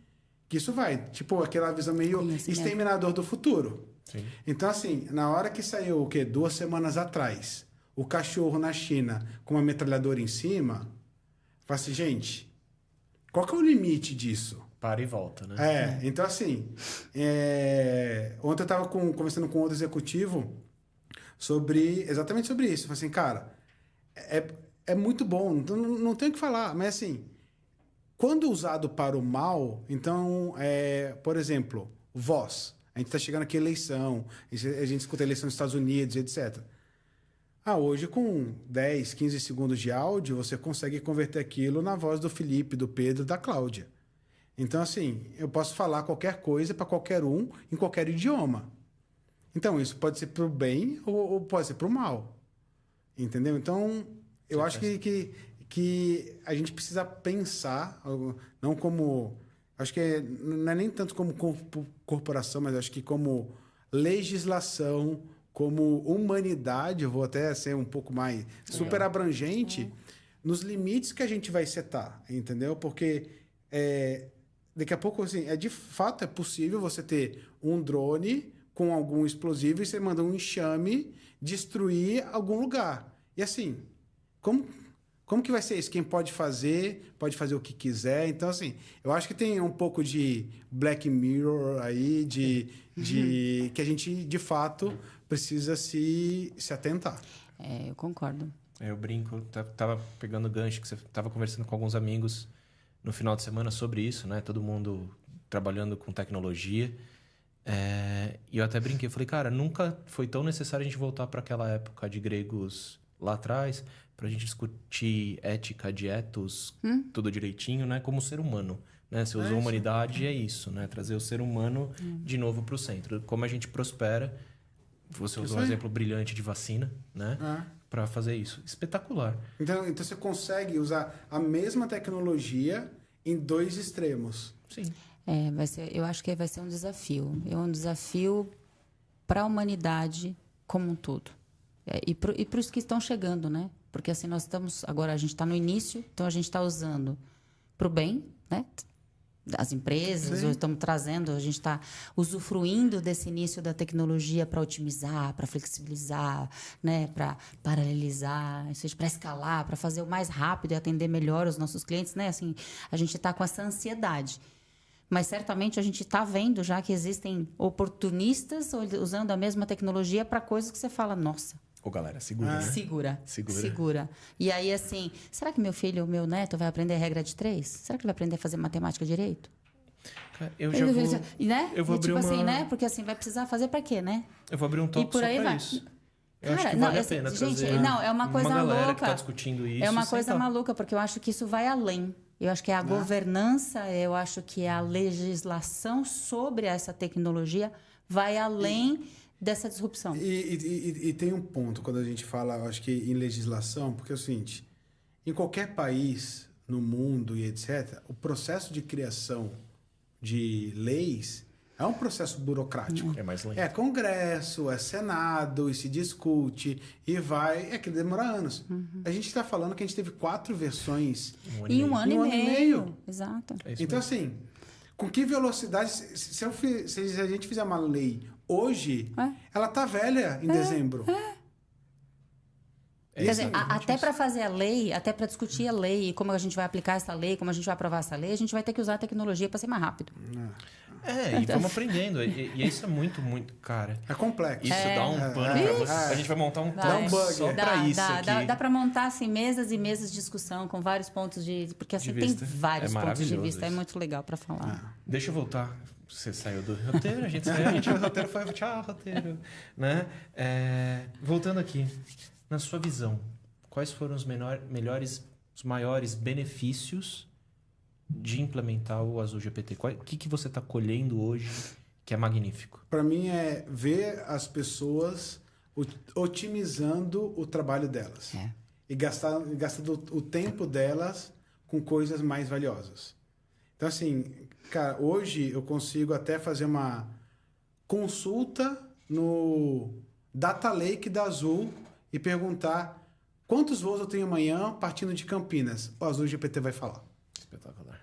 que isso vai. Tipo, aquela visão meio Exterminador do Futuro. Sim. Então, assim, na hora que saiu, 2 semanas atrás, o cachorro na China com uma metralhadora em cima, eu falei assim, gente, qual que é o limite disso? Para e volta, né? Então, assim, ontem eu estava conversando com outro executivo exatamente sobre isso. Eu falei assim, cara, é muito bom, não tem o que falar, mas assim, quando usado para o mal, então, por exemplo, voz. A gente está chegando aqui à eleição, a gente escuta a eleição nos Estados Unidos, etc. Hoje, com 10, 15 segundos de áudio, você consegue converter aquilo na voz do Felipe, do Pedro, da Cláudia. Então, assim, eu posso falar qualquer coisa para qualquer um, em qualquer idioma. Então, isso pode ser para o bem ou pode ser para o mal. Entendeu? Então, eu acho que a gente precisa pensar, não como... Acho que não é nem tanto como corporação, mas acho que como legislação, como humanidade, eu vou até ser um pouco mais super abrangente, nos limites que a gente vai setar, entendeu? Porque daqui a pouco, assim, de fato é possível você ter um drone com algum explosivo e você manda um enxame destruir algum lugar. E assim, como que vai ser isso? Quem pode fazer o que quiser. Então, assim, eu acho que tem um pouco de Black Mirror aí, que a gente, de fato, precisa se atentar. Eu concordo. Eu brinco, tava pegando gancho, que você tava conversando com alguns amigos no final de semana sobre isso, né? Todo mundo trabalhando com tecnologia. E eu até brinquei, falei, cara, nunca foi tão necessário a gente voltar para aquela época de gregos lá atrás, para a gente discutir ética de ethos, tudo direitinho, né? Como ser humano, né? Você usou humanidade, é isso, né? Trazer o ser humano de novo para o centro. Como a gente prospera, você usou um exemplo brilhante de vacina, né? Para fazer isso. Espetacular. Então você consegue usar a mesma tecnologia em 2 extremos. Sim. Eu acho que vai ser um desafio. É um desafio para a humanidade como um todo. E para os que estão chegando, né? Porque assim, agora a gente está no início, então a gente está usando para o bem, né? As empresas, estamos trazendo, a gente está usufruindo desse início da tecnologia para otimizar, para flexibilizar, né? Para paralelizar, para escalar, para fazer o mais rápido e atender melhor os nossos clientes, né? Assim, a gente está com essa ansiedade. Mas certamente a gente está vendo já que existem oportunistas usando a mesma tecnologia para coisas que você fala, nossa. Galera, segura, né? Segura. E aí, assim, será que meu filho ou meu neto vai aprender a regra de 3? Será que ele vai aprender a fazer matemática direito? Eu já vou... Né? Eu vou abrir assim, né? Porque assim, vai precisar fazer para quê, né? Eu vou abrir um talk só para isso. Eu acho que vale a pena trazer é uma coisa galera louca. Que está discutindo isso. É uma coisa maluca, porque eu acho que isso vai além. Eu acho que é a governança, eu acho que a legislação sobre essa tecnologia vai além dessa disrupção. E tem um ponto quando a gente fala, eu acho que em legislação, porque é o seguinte, em qualquer país no mundo e etc., o processo de criação de leis é um processo burocrático. É mais lento. É Congresso, é Senado, e se discute, e vai... que demora anos. A gente está falando que a gente teve 4 versões... Em um ano e meio. Exato. Então, assim, com que velocidade... Se a gente fizer uma lei hoje, ela tá velha em dezembro. Quer dizer, até para fazer a lei, até para discutir a lei, e como a gente vai aplicar essa lei, como a gente vai aprovar essa lei, a gente vai ter que usar a tecnologia para ser mais rápido. E vamos aprendendo. E isso é muito, muito... Cara... É complexo. Isso dá um pano pra... A gente vai montar um talk só pra isso aqui. Dá para montar, assim, mesas e mesas de discussão com vários pontos de... Porque, assim, tem vários pontos de vista. É muito legal para falar. Deixa eu voltar. Você saiu do roteiro, a gente saiu, o roteiro foi tchau, roteiro. Né? Voltando aqui, na sua visão, quais foram os os maiores benefícios de implementar o Azul GPT? O que você está colhendo hoje que é magnífico? Para mim é ver as pessoas otimizando o trabalho delas. E gastando o tempo delas com coisas mais valiosas. Então, assim, cara, hoje eu consigo até fazer uma consulta no Data Lake da Azul e perguntar quantos voos eu tenho amanhã partindo de Campinas. O Azul GPT vai falar. Espetacular.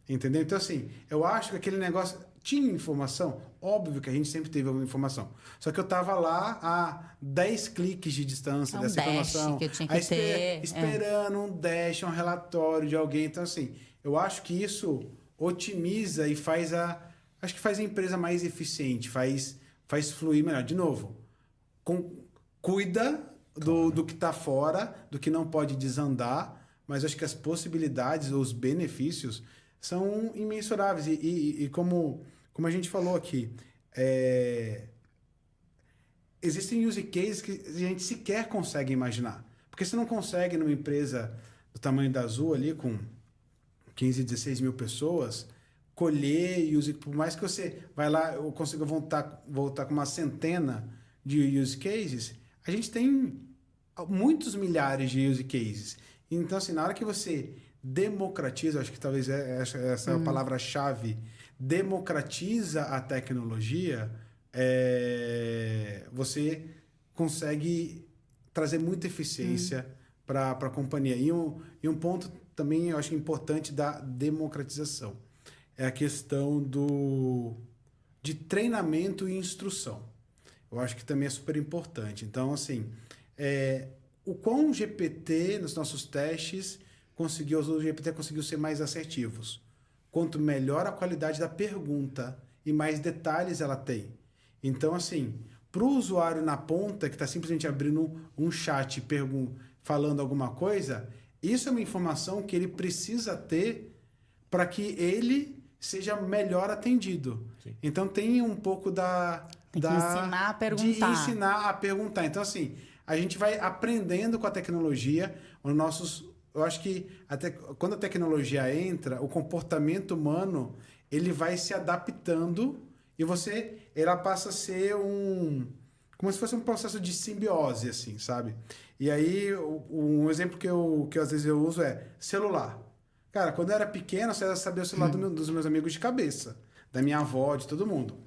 Entendeu? Então, assim, eu acho que aquele negócio... Tinha informação? Óbvio que a gente sempre teve alguma informação. Só que eu estava lá a 10 cliques de distância dessa informação. Que eu tinha que ter. Esperando um dash, um relatório de alguém. Então, assim, eu acho que isso otimiza e acho que faz a empresa mais eficiente, faz fluir melhor. De novo, cuida do que está fora, do que não pode desandar, mas acho que as possibilidades, os benefícios são imensuráveis. E como a gente falou aqui, existem use cases que a gente sequer consegue imaginar. Porque você não consegue, numa empresa do tamanho da Azul, ali, com 15, 16 mil pessoas, colher por mais que você vai lá, eu consiga voltar com uma centena de use cases, a gente tem muitos milhares de use cases. Então, assim, na hora que você democratiza, acho que talvez essa é a palavra-chave, democratiza a tecnologia, você consegue trazer muita eficiência para a companhia. E um ponto também eu acho importante da democratização é a questão de treinamento e instrução. Eu acho que também é super importante. Então, assim, o quão o GPT, nos nossos testes, o GPT conseguiu ser mais assertivos. Quanto melhor a qualidade da pergunta e mais detalhes ela tem. Então, assim, para o usuário na ponta, que está simplesmente abrindo um chat falando alguma coisa, isso é uma informação que ele precisa ter para que ele seja melhor atendido. Sim. Então, tem um pouco Tem que ensinar a perguntar. De ensinar a perguntar. Então, assim, a gente vai aprendendo com a tecnologia, eu acho que até quando a tecnologia entra, o comportamento humano ele vai se adaptando e ela passa a ser como se fosse um processo de simbiose, assim, sabe? E aí, um exemplo que às vezes eu uso é celular. Cara, quando eu era pequeno, eu sabia o celular dos meus amigos de cabeça, da minha avó, de todo mundo.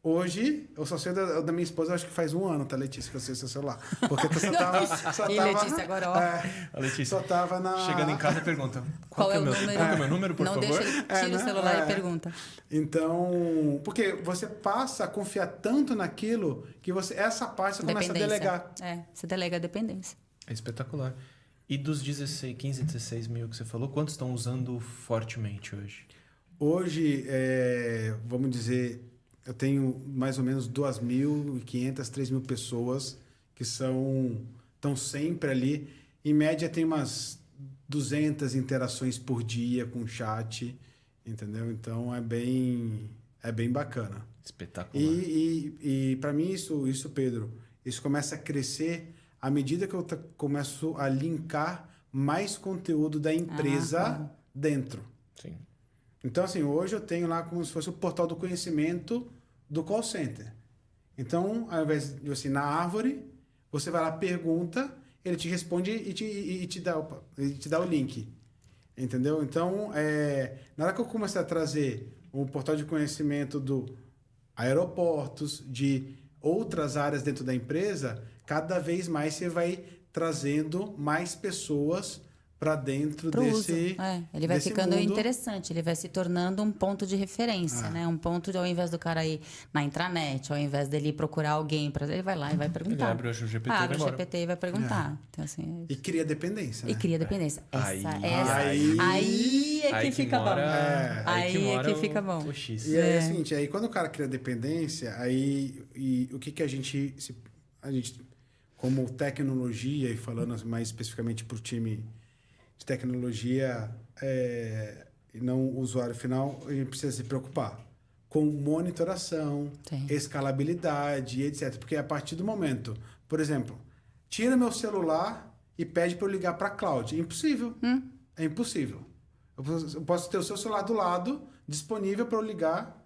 Hoje, eu só sei da minha esposa, acho que faz 1 ano, tá, Letícia, que eu sei seu celular. Porque tu só tava... Letícia, agora, ó. A Letícia, só tava chegando em casa e pergunta, qual é o número? Qual é o meu número, por não favor? Não deixa ele tira o celular e pergunta. Então, porque você passa a confiar tanto naquilo que essa parte você começa a delegar. Você delega a dependência. É espetacular. E dos 15, 16 mil que você falou, quantos estão usando fortemente hoje? Hoje, vamos dizer... Eu tenho mais ou menos 2.500, 3.000 pessoas que estão sempre ali. Em média, tem umas 200 interações por dia com o chat, entendeu? Então, é bem bacana. Espetacular. E para mim, isso, Pedro, isso começa a crescer à medida que eu começo a linkar mais conteúdo da empresa dentro. Sim. Então, assim, hoje eu tenho lá como se fosse o portal do conhecimento do call center. Então, ao invés de você ir na árvore, você vai lá, pergunta, ele te responde e te dá o link. Entendeu? Então, na hora que eu comecei a trazer um portal de conhecimento do aeroportos, de outras áreas dentro da empresa, cada vez mais você vai trazendo mais pessoas para dentro desse ele vai ficando mundo. Interessante, ele vai se tornando um ponto de referência, né? Um ponto de, ao invés do cara ir na intranet, ao invés dele ir procurar alguém, ele vai lá e vai perguntar. Ele abre o GPT e vai perguntar. Então, assim, e cria dependência, né? E cria dependência. Aí é que fica bom. Aí é que fica bom. E aí é o seguinte, aí quando o cara cria dependência, aí o que a gente como tecnologia, e falando mais especificamente para o time de tecnologia e não o usuário final, a gente precisa se preocupar. com monitoração, Sim. escalabilidade, etc. Porque a partir do momento, por exemplo, tira meu celular e pede para eu ligar para a cloud. É impossível. É impossível. Eu posso ter o seu celular do lado, disponível para eu ligar.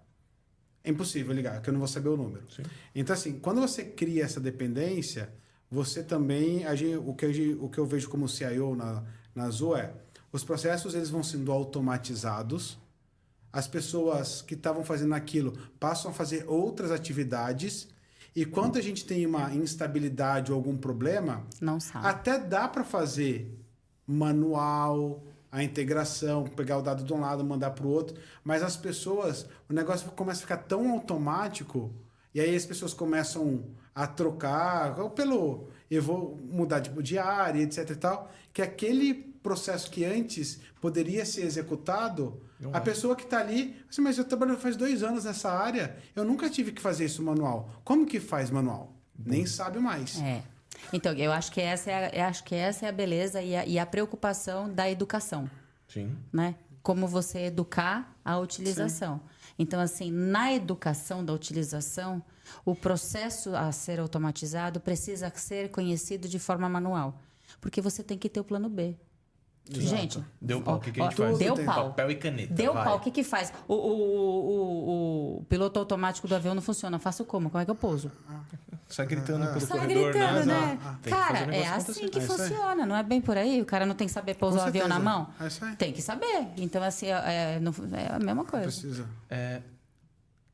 É impossível ligar, porque eu não vou saber o número. Sim. Então, assim, quando você cria essa dependência, você também... o que eu vejo como CIO na Azul é... Os processos eles vão sendo automatizados. As pessoas que estavam fazendo aquilo passam a fazer outras atividades. E quando a gente tem uma instabilidade ou algum problema... Não sabe. Até dá para fazer manual, a integração, pegar o dado de um lado, mandar para o outro, mas as pessoas, o negócio começa a ficar tão automático, e aí as pessoas começam a trocar, eu vou mudar de área, etc e tal, que aquele processo que antes poderia ser executado, a pessoa que está ali, assim, mas eu trabalho faz 2 anos nessa área, eu nunca tive que fazer isso manual. Como que faz manual? Nem sabe mais. Então, eu acho que essa é a beleza e a preocupação da educação, Sim. né? Como você educar a utilização. Sim. Então, assim, na educação da utilização, o processo a ser automatizado precisa ser conhecido de forma manual, porque você tem que ter o plano B. Exato. Gente, Deu pau, o que a gente faz? Deu pau. Papel e caneta. Deu vai. pau, o que faz? O piloto automático do avião não funciona. Faço como? Como é que eu pouso? Sai gritando pelo Sai corredor, gritando, né? né? Tem que fazer o Cara, é negócio assim acontecer. que É isso aí. funciona. Não é bem por aí? O cara não tem que saber pousar o Com avião na certeza. mão? É isso aí. Tem que saber. Então, assim, é a mesma coisa. Precisa.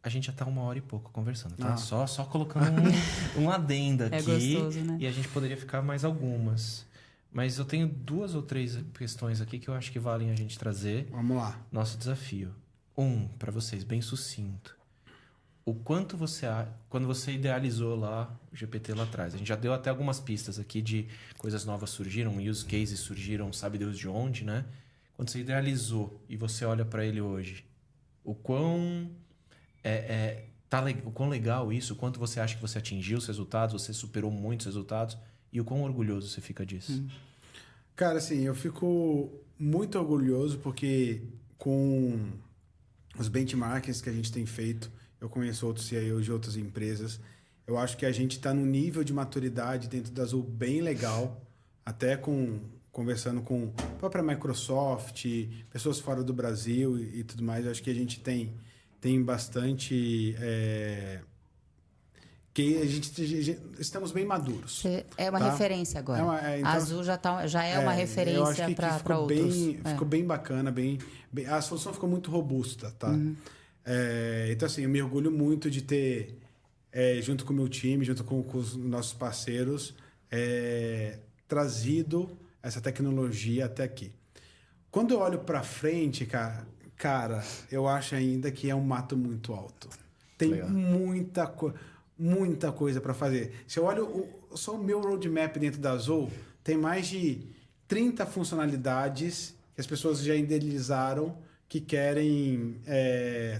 A gente já tá 1 hora e pouco conversando, tá? Ah. Só colocando um adendo aqui. É gostoso, né? E a gente poderia ficar mais algumas. Mas eu tenho 2 ou 3 questões aqui que eu acho que valem a gente trazer. Vamos lá. Nosso desafio. Para vocês, bem sucinto. O quanto quando você idealizou lá o GPT lá atrás, a gente já deu até algumas pistas aqui de coisas novas surgiram, use cases surgiram, sabe Deus de onde, né? Quando você idealizou e você olha para ele hoje, o quão o quão legal isso, o quanto você acha que você atingiu os resultados, você superou muitos resultados e o quão orgulhoso você fica disso? Cara, assim, eu fico muito orgulhoso porque com os benchmarks que a gente tem feito, eu conheço outros CIOs de outras empresas, eu acho que a gente está num nível de maturidade dentro da Azul bem legal, até conversando com a própria Microsoft, pessoas fora do Brasil e tudo mais, eu acho que a gente tem bastante... que estamos bem maduros. É uma tá? referência agora. Então, a Azul já é uma referência para outros. Ficou bem bacana, a solução ficou muito robusta, tá? Então, assim, eu me orgulho muito de ter, junto com o meu time, junto com os nossos parceiros, trazido essa tecnologia até aqui. Quando eu olho para frente, cara, eu acho ainda que é um mato muito alto. Tem Legal. muita coisa para fazer. Se eu olho só o meu roadmap dentro da Azul, tem mais de 30 funcionalidades que as pessoas já idealizaram que querem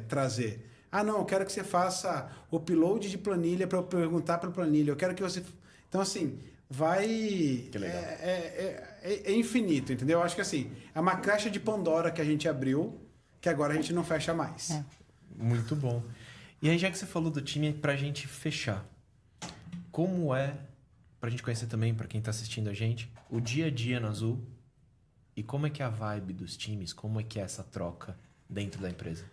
trazer. Ah, não, eu quero que você faça o upload de planilha para eu perguntar para a planilha. Eu quero que você... Então, assim, vai... Que legal. É infinito, entendeu? Eu acho que, assim, é uma caixa de Pandora que a gente abriu, que agora a gente não fecha mais. Muito bom. E aí, já que você falou do time, pra gente fechar, como pra gente conhecer também, pra quem tá assistindo a gente, o dia a dia na Azul e como é que é a vibe dos times, como é que é essa troca dentro da empresa?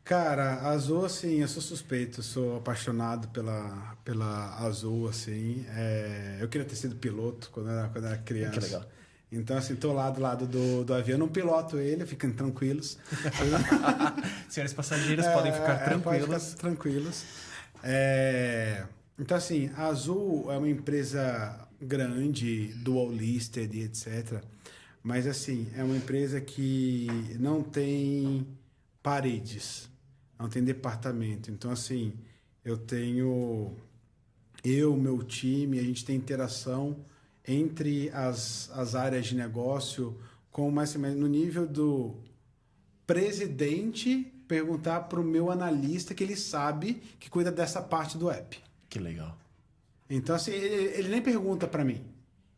Cara, a Azul, assim, eu sou suspeito, sou apaixonado pela Azul, assim. Eu queria ter sido piloto quando era criança. Que legal. Então, assim, tô lá do lado do avião, não piloto ele, fiquem tranquilos. Senhores passageiros podem ficar tranquilos. Podem ficar tranquilos. Então, assim, a Azul é uma empresa grande, dual listed e etc. Mas, assim, é uma empresa que não tem paredes, não tem departamento. Então, assim, meu time, a gente tem interação entre as áreas de negócio, no nível do presidente perguntar para o meu analista que ele sabe que cuida dessa parte do app. Que legal. Então, assim, ele nem pergunta para mim.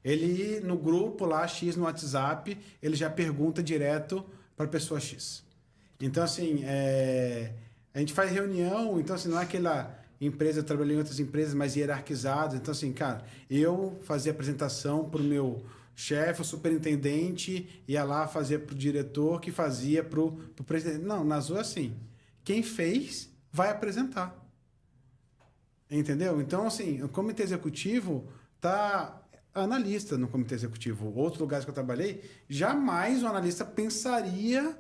Ele, no grupo lá, X, no WhatsApp, ele já pergunta direto para a pessoa X. Então, assim, A gente faz reunião, então assim, não é aquela empresa, eu trabalhei em outras empresas mais hierarquizadas. Então assim, cara, eu fazia apresentação pro meu chefe, o superintendente, ia lá fazer pro diretor, que fazia pro presidente. Não, na Azul é assim. Quem fez, vai apresentar. Entendeu? Então, assim, o comitê executivo tá analista no comitê executivo. Outros lugares que eu trabalhei, jamais o analista pensaria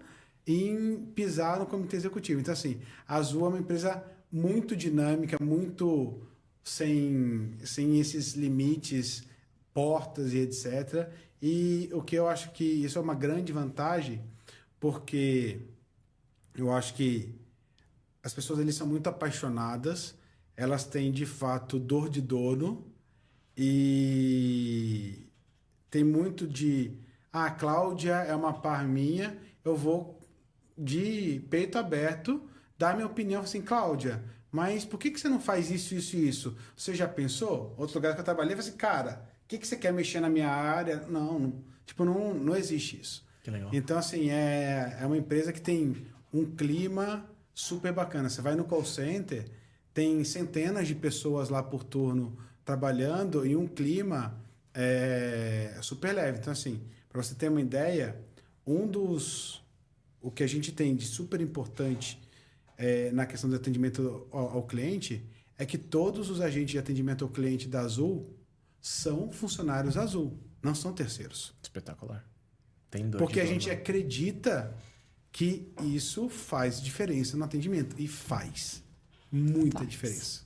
em pisar no comitê executivo. Então, assim, a Azul é uma empresa muito dinâmica, muito sem esses limites, portas e etc. E o que eu acho que isso é uma grande vantagem, porque eu acho que as pessoas ali são muito apaixonadas, elas têm de fato dor de dono e tem muito de a Cláudia é uma par minha, eu vou de peito aberto dar minha opinião assim, Cláudia, mas por que você não faz isso, isso e isso? Você já pensou? Outro lugar que eu trabalhei, eu falei assim, cara, o que você quer mexer na minha área? Não existe isso. Que legal. Então, assim, é uma empresa que tem um clima super bacana. Você vai no call center, tem centenas de pessoas lá por turno trabalhando e um clima super leve. Então, assim, para você ter uma ideia, o que a gente tem de super importante na questão do atendimento ao cliente é que todos os agentes de atendimento ao cliente da Azul são funcionários Azul, não são terceiros. Espetacular. Tem dor Porque de a dono. gente acredita que isso faz diferença no atendimento. E faz muita diferença.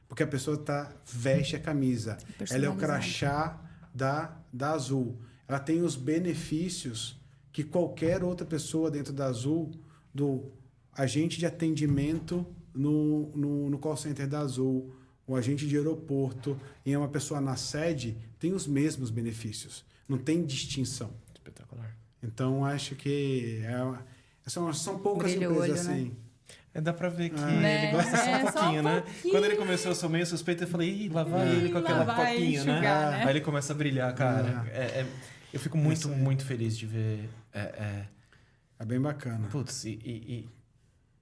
Porque a pessoa veste a camisa. Ela é o crachá da Azul. Ela tem os benefícios que qualquer outra pessoa dentro da Azul, do agente de atendimento no call center da Azul, o agente de aeroporto e uma pessoa na sede, tem os mesmos benefícios. Não tem distinção. Espetacular. Então, acho que são poucas Brilha o empresas olho, assim. Dá pra ver que Né? ele gosta só um Só pouquinho, um né? pouquinho. Quando ele começou, eu sou meio suspeito, eu falei, lá vai ele com aquela lá vai copinha, enxugar, né? Aí ele começa a brilhar, cara. Eu fico muito, Isso aí. muito feliz de ver. É bem bacana. Putz, e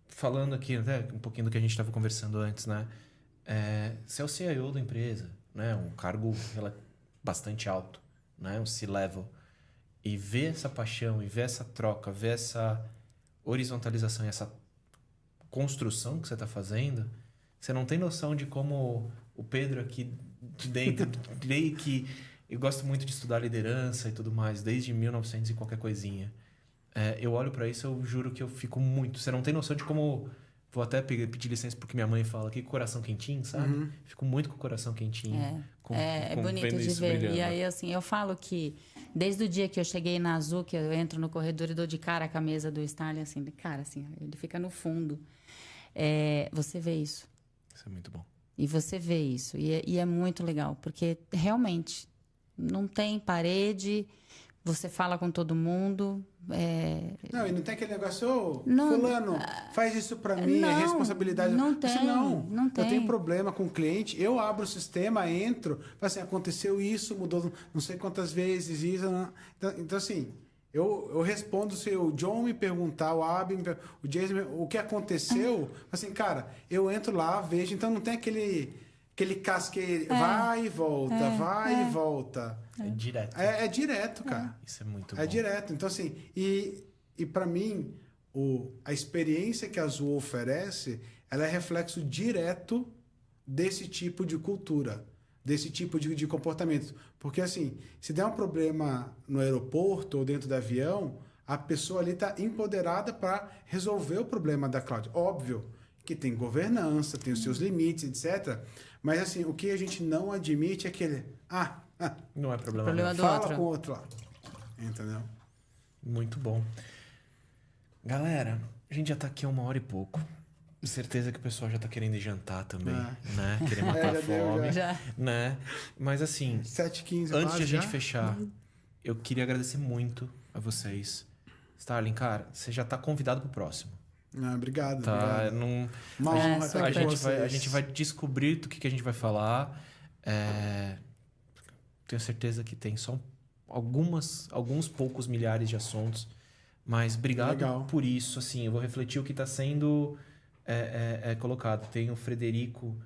falando aqui, até um pouquinho do que a gente estava conversando antes, né? Você é o CIO da empresa, né? Um cargo bastante alto, né? Um C-level. E ver essa paixão, e ver essa troca, ver essa horizontalização e essa construção que você está fazendo, você não tem noção de como o Pedro aqui de dentro, desde que eu gosto muito de estudar liderança e tudo mais, desde 1900 e qualquer coisinha. Eu olho para isso, eu juro que eu fico muito... Você não tem noção de como... Vou até pedir licença porque minha mãe fala aqui, com o coração quentinho, sabe? Uhum. Fico muito com o coração quentinho. É bonito vendo de isso ver. brilhando. E aí, assim, eu falo que desde o dia que eu cheguei na Azul, que eu entro no corredor e dou de cara com a mesa do Starling, assim, de cara, assim, ele fica no fundo. Você vê isso. Isso é muito bom. E você vê isso. E é muito legal, porque realmente não tem parede, você fala com todo mundo. Não, e não tem aquele negócio, Não, fulano, faz isso para mim, não, é responsabilidade. não Assim, tem, não eu tem. tenho problema com o cliente, eu abro o sistema, entro, falo assim, aconteceu isso, mudou não sei quantas vezes, isso. Então assim, eu respondo se o John me perguntar, o Abby me perguntar, o Jason, o que aconteceu, assim, cara, eu entro lá, vejo, então não tem aquele casqueiro, vai e volta, vai e volta. É direto. É direto, cara. Isso é muito bom. É direto. Então, assim, e para mim, a experiência que a Azul oferece, ela é reflexo direto desse tipo de cultura, desse tipo de comportamento. Porque, assim, se der um problema no aeroporto ou dentro do avião, a pessoa ali está empoderada para resolver o problema da Cláudia. Óbvio que tem governança, tem os seus limites, etc. Mas, assim, o que a gente não admite é aquele... Não é problema Problema meu. do fala outro. com o outro lá. Entendeu? Muito bom. Galera, a gente já tá aqui há 1 hora e pouco. Certeza que o pessoal já tá querendo ir jantar também, né? Querer matar a já deu, fome, Já. né? Mas assim, 7h15 antes quase de a gente já? fechar, eu queria agradecer muito a vocês. Starling, cara, você já tá convidado pro próximo. Obrigado. Tá? Obrigado. Não, Uma honra estar super. aqui com vocês. a gente vai descobrir do que a gente vai falar. Tenho certeza que tem só alguns poucos milhares de assuntos. Mas obrigado Legal. por isso. Assim, eu vou refletir o que está sendo é colocado. Tem o Frederico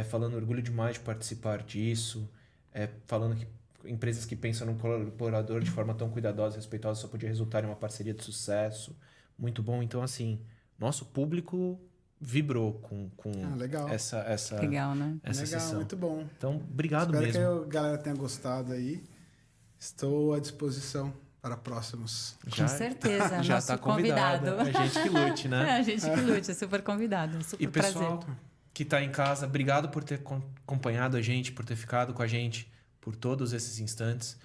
falando orgulho demais de participar disso, falando que empresas que pensam no colaborador de forma tão cuidadosa e respeitosa só podia resultar em uma parceria de sucesso. Muito bom. Então, assim, nosso público vibrou com legal. essa Legal, né? essa Legal, sessão. muito bom. Então, obrigado Espero mesmo. que a galera tenha gostado aí. Estou à disposição para próximos. Com certeza, já nosso tá convidado. convidado. A gente que lute, né? A gente que lute, é super convidado, super E pessoal prazer. que está em casa, obrigado por ter acompanhado a gente, por ter ficado com a gente por todos esses instantes.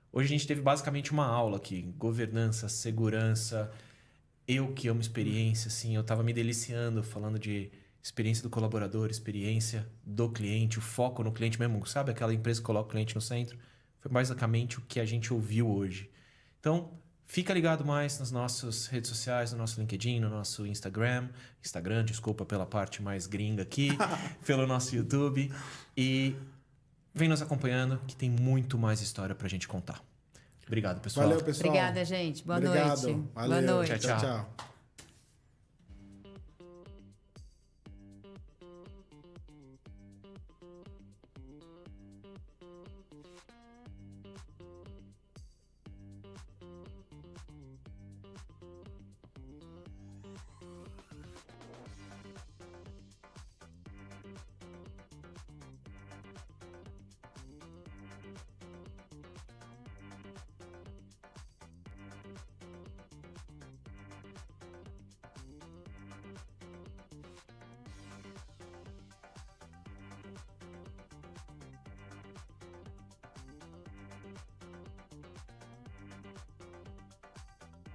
Hoje a gente teve basicamente uma aula aqui, governança, segurança. Eu que amo experiência, assim, eu estava me deliciando falando de experiência do colaborador, experiência do cliente, o foco no cliente mesmo, sabe? Aquela empresa que coloca o cliente no centro. Foi basicamente o que a gente ouviu hoje. Então, fica ligado mais nas nossas redes sociais, no nosso LinkedIn, no nosso Instagram, desculpa pela parte mais gringa aqui, pelo nosso YouTube. E vem nos acompanhando, que tem muito mais história pra gente contar. Obrigado, pessoal. Valeu, pessoal. Obrigada, gente. Boa Obrigado. noite. Valeu. Boa noite. Tchau, tchau. Tchau.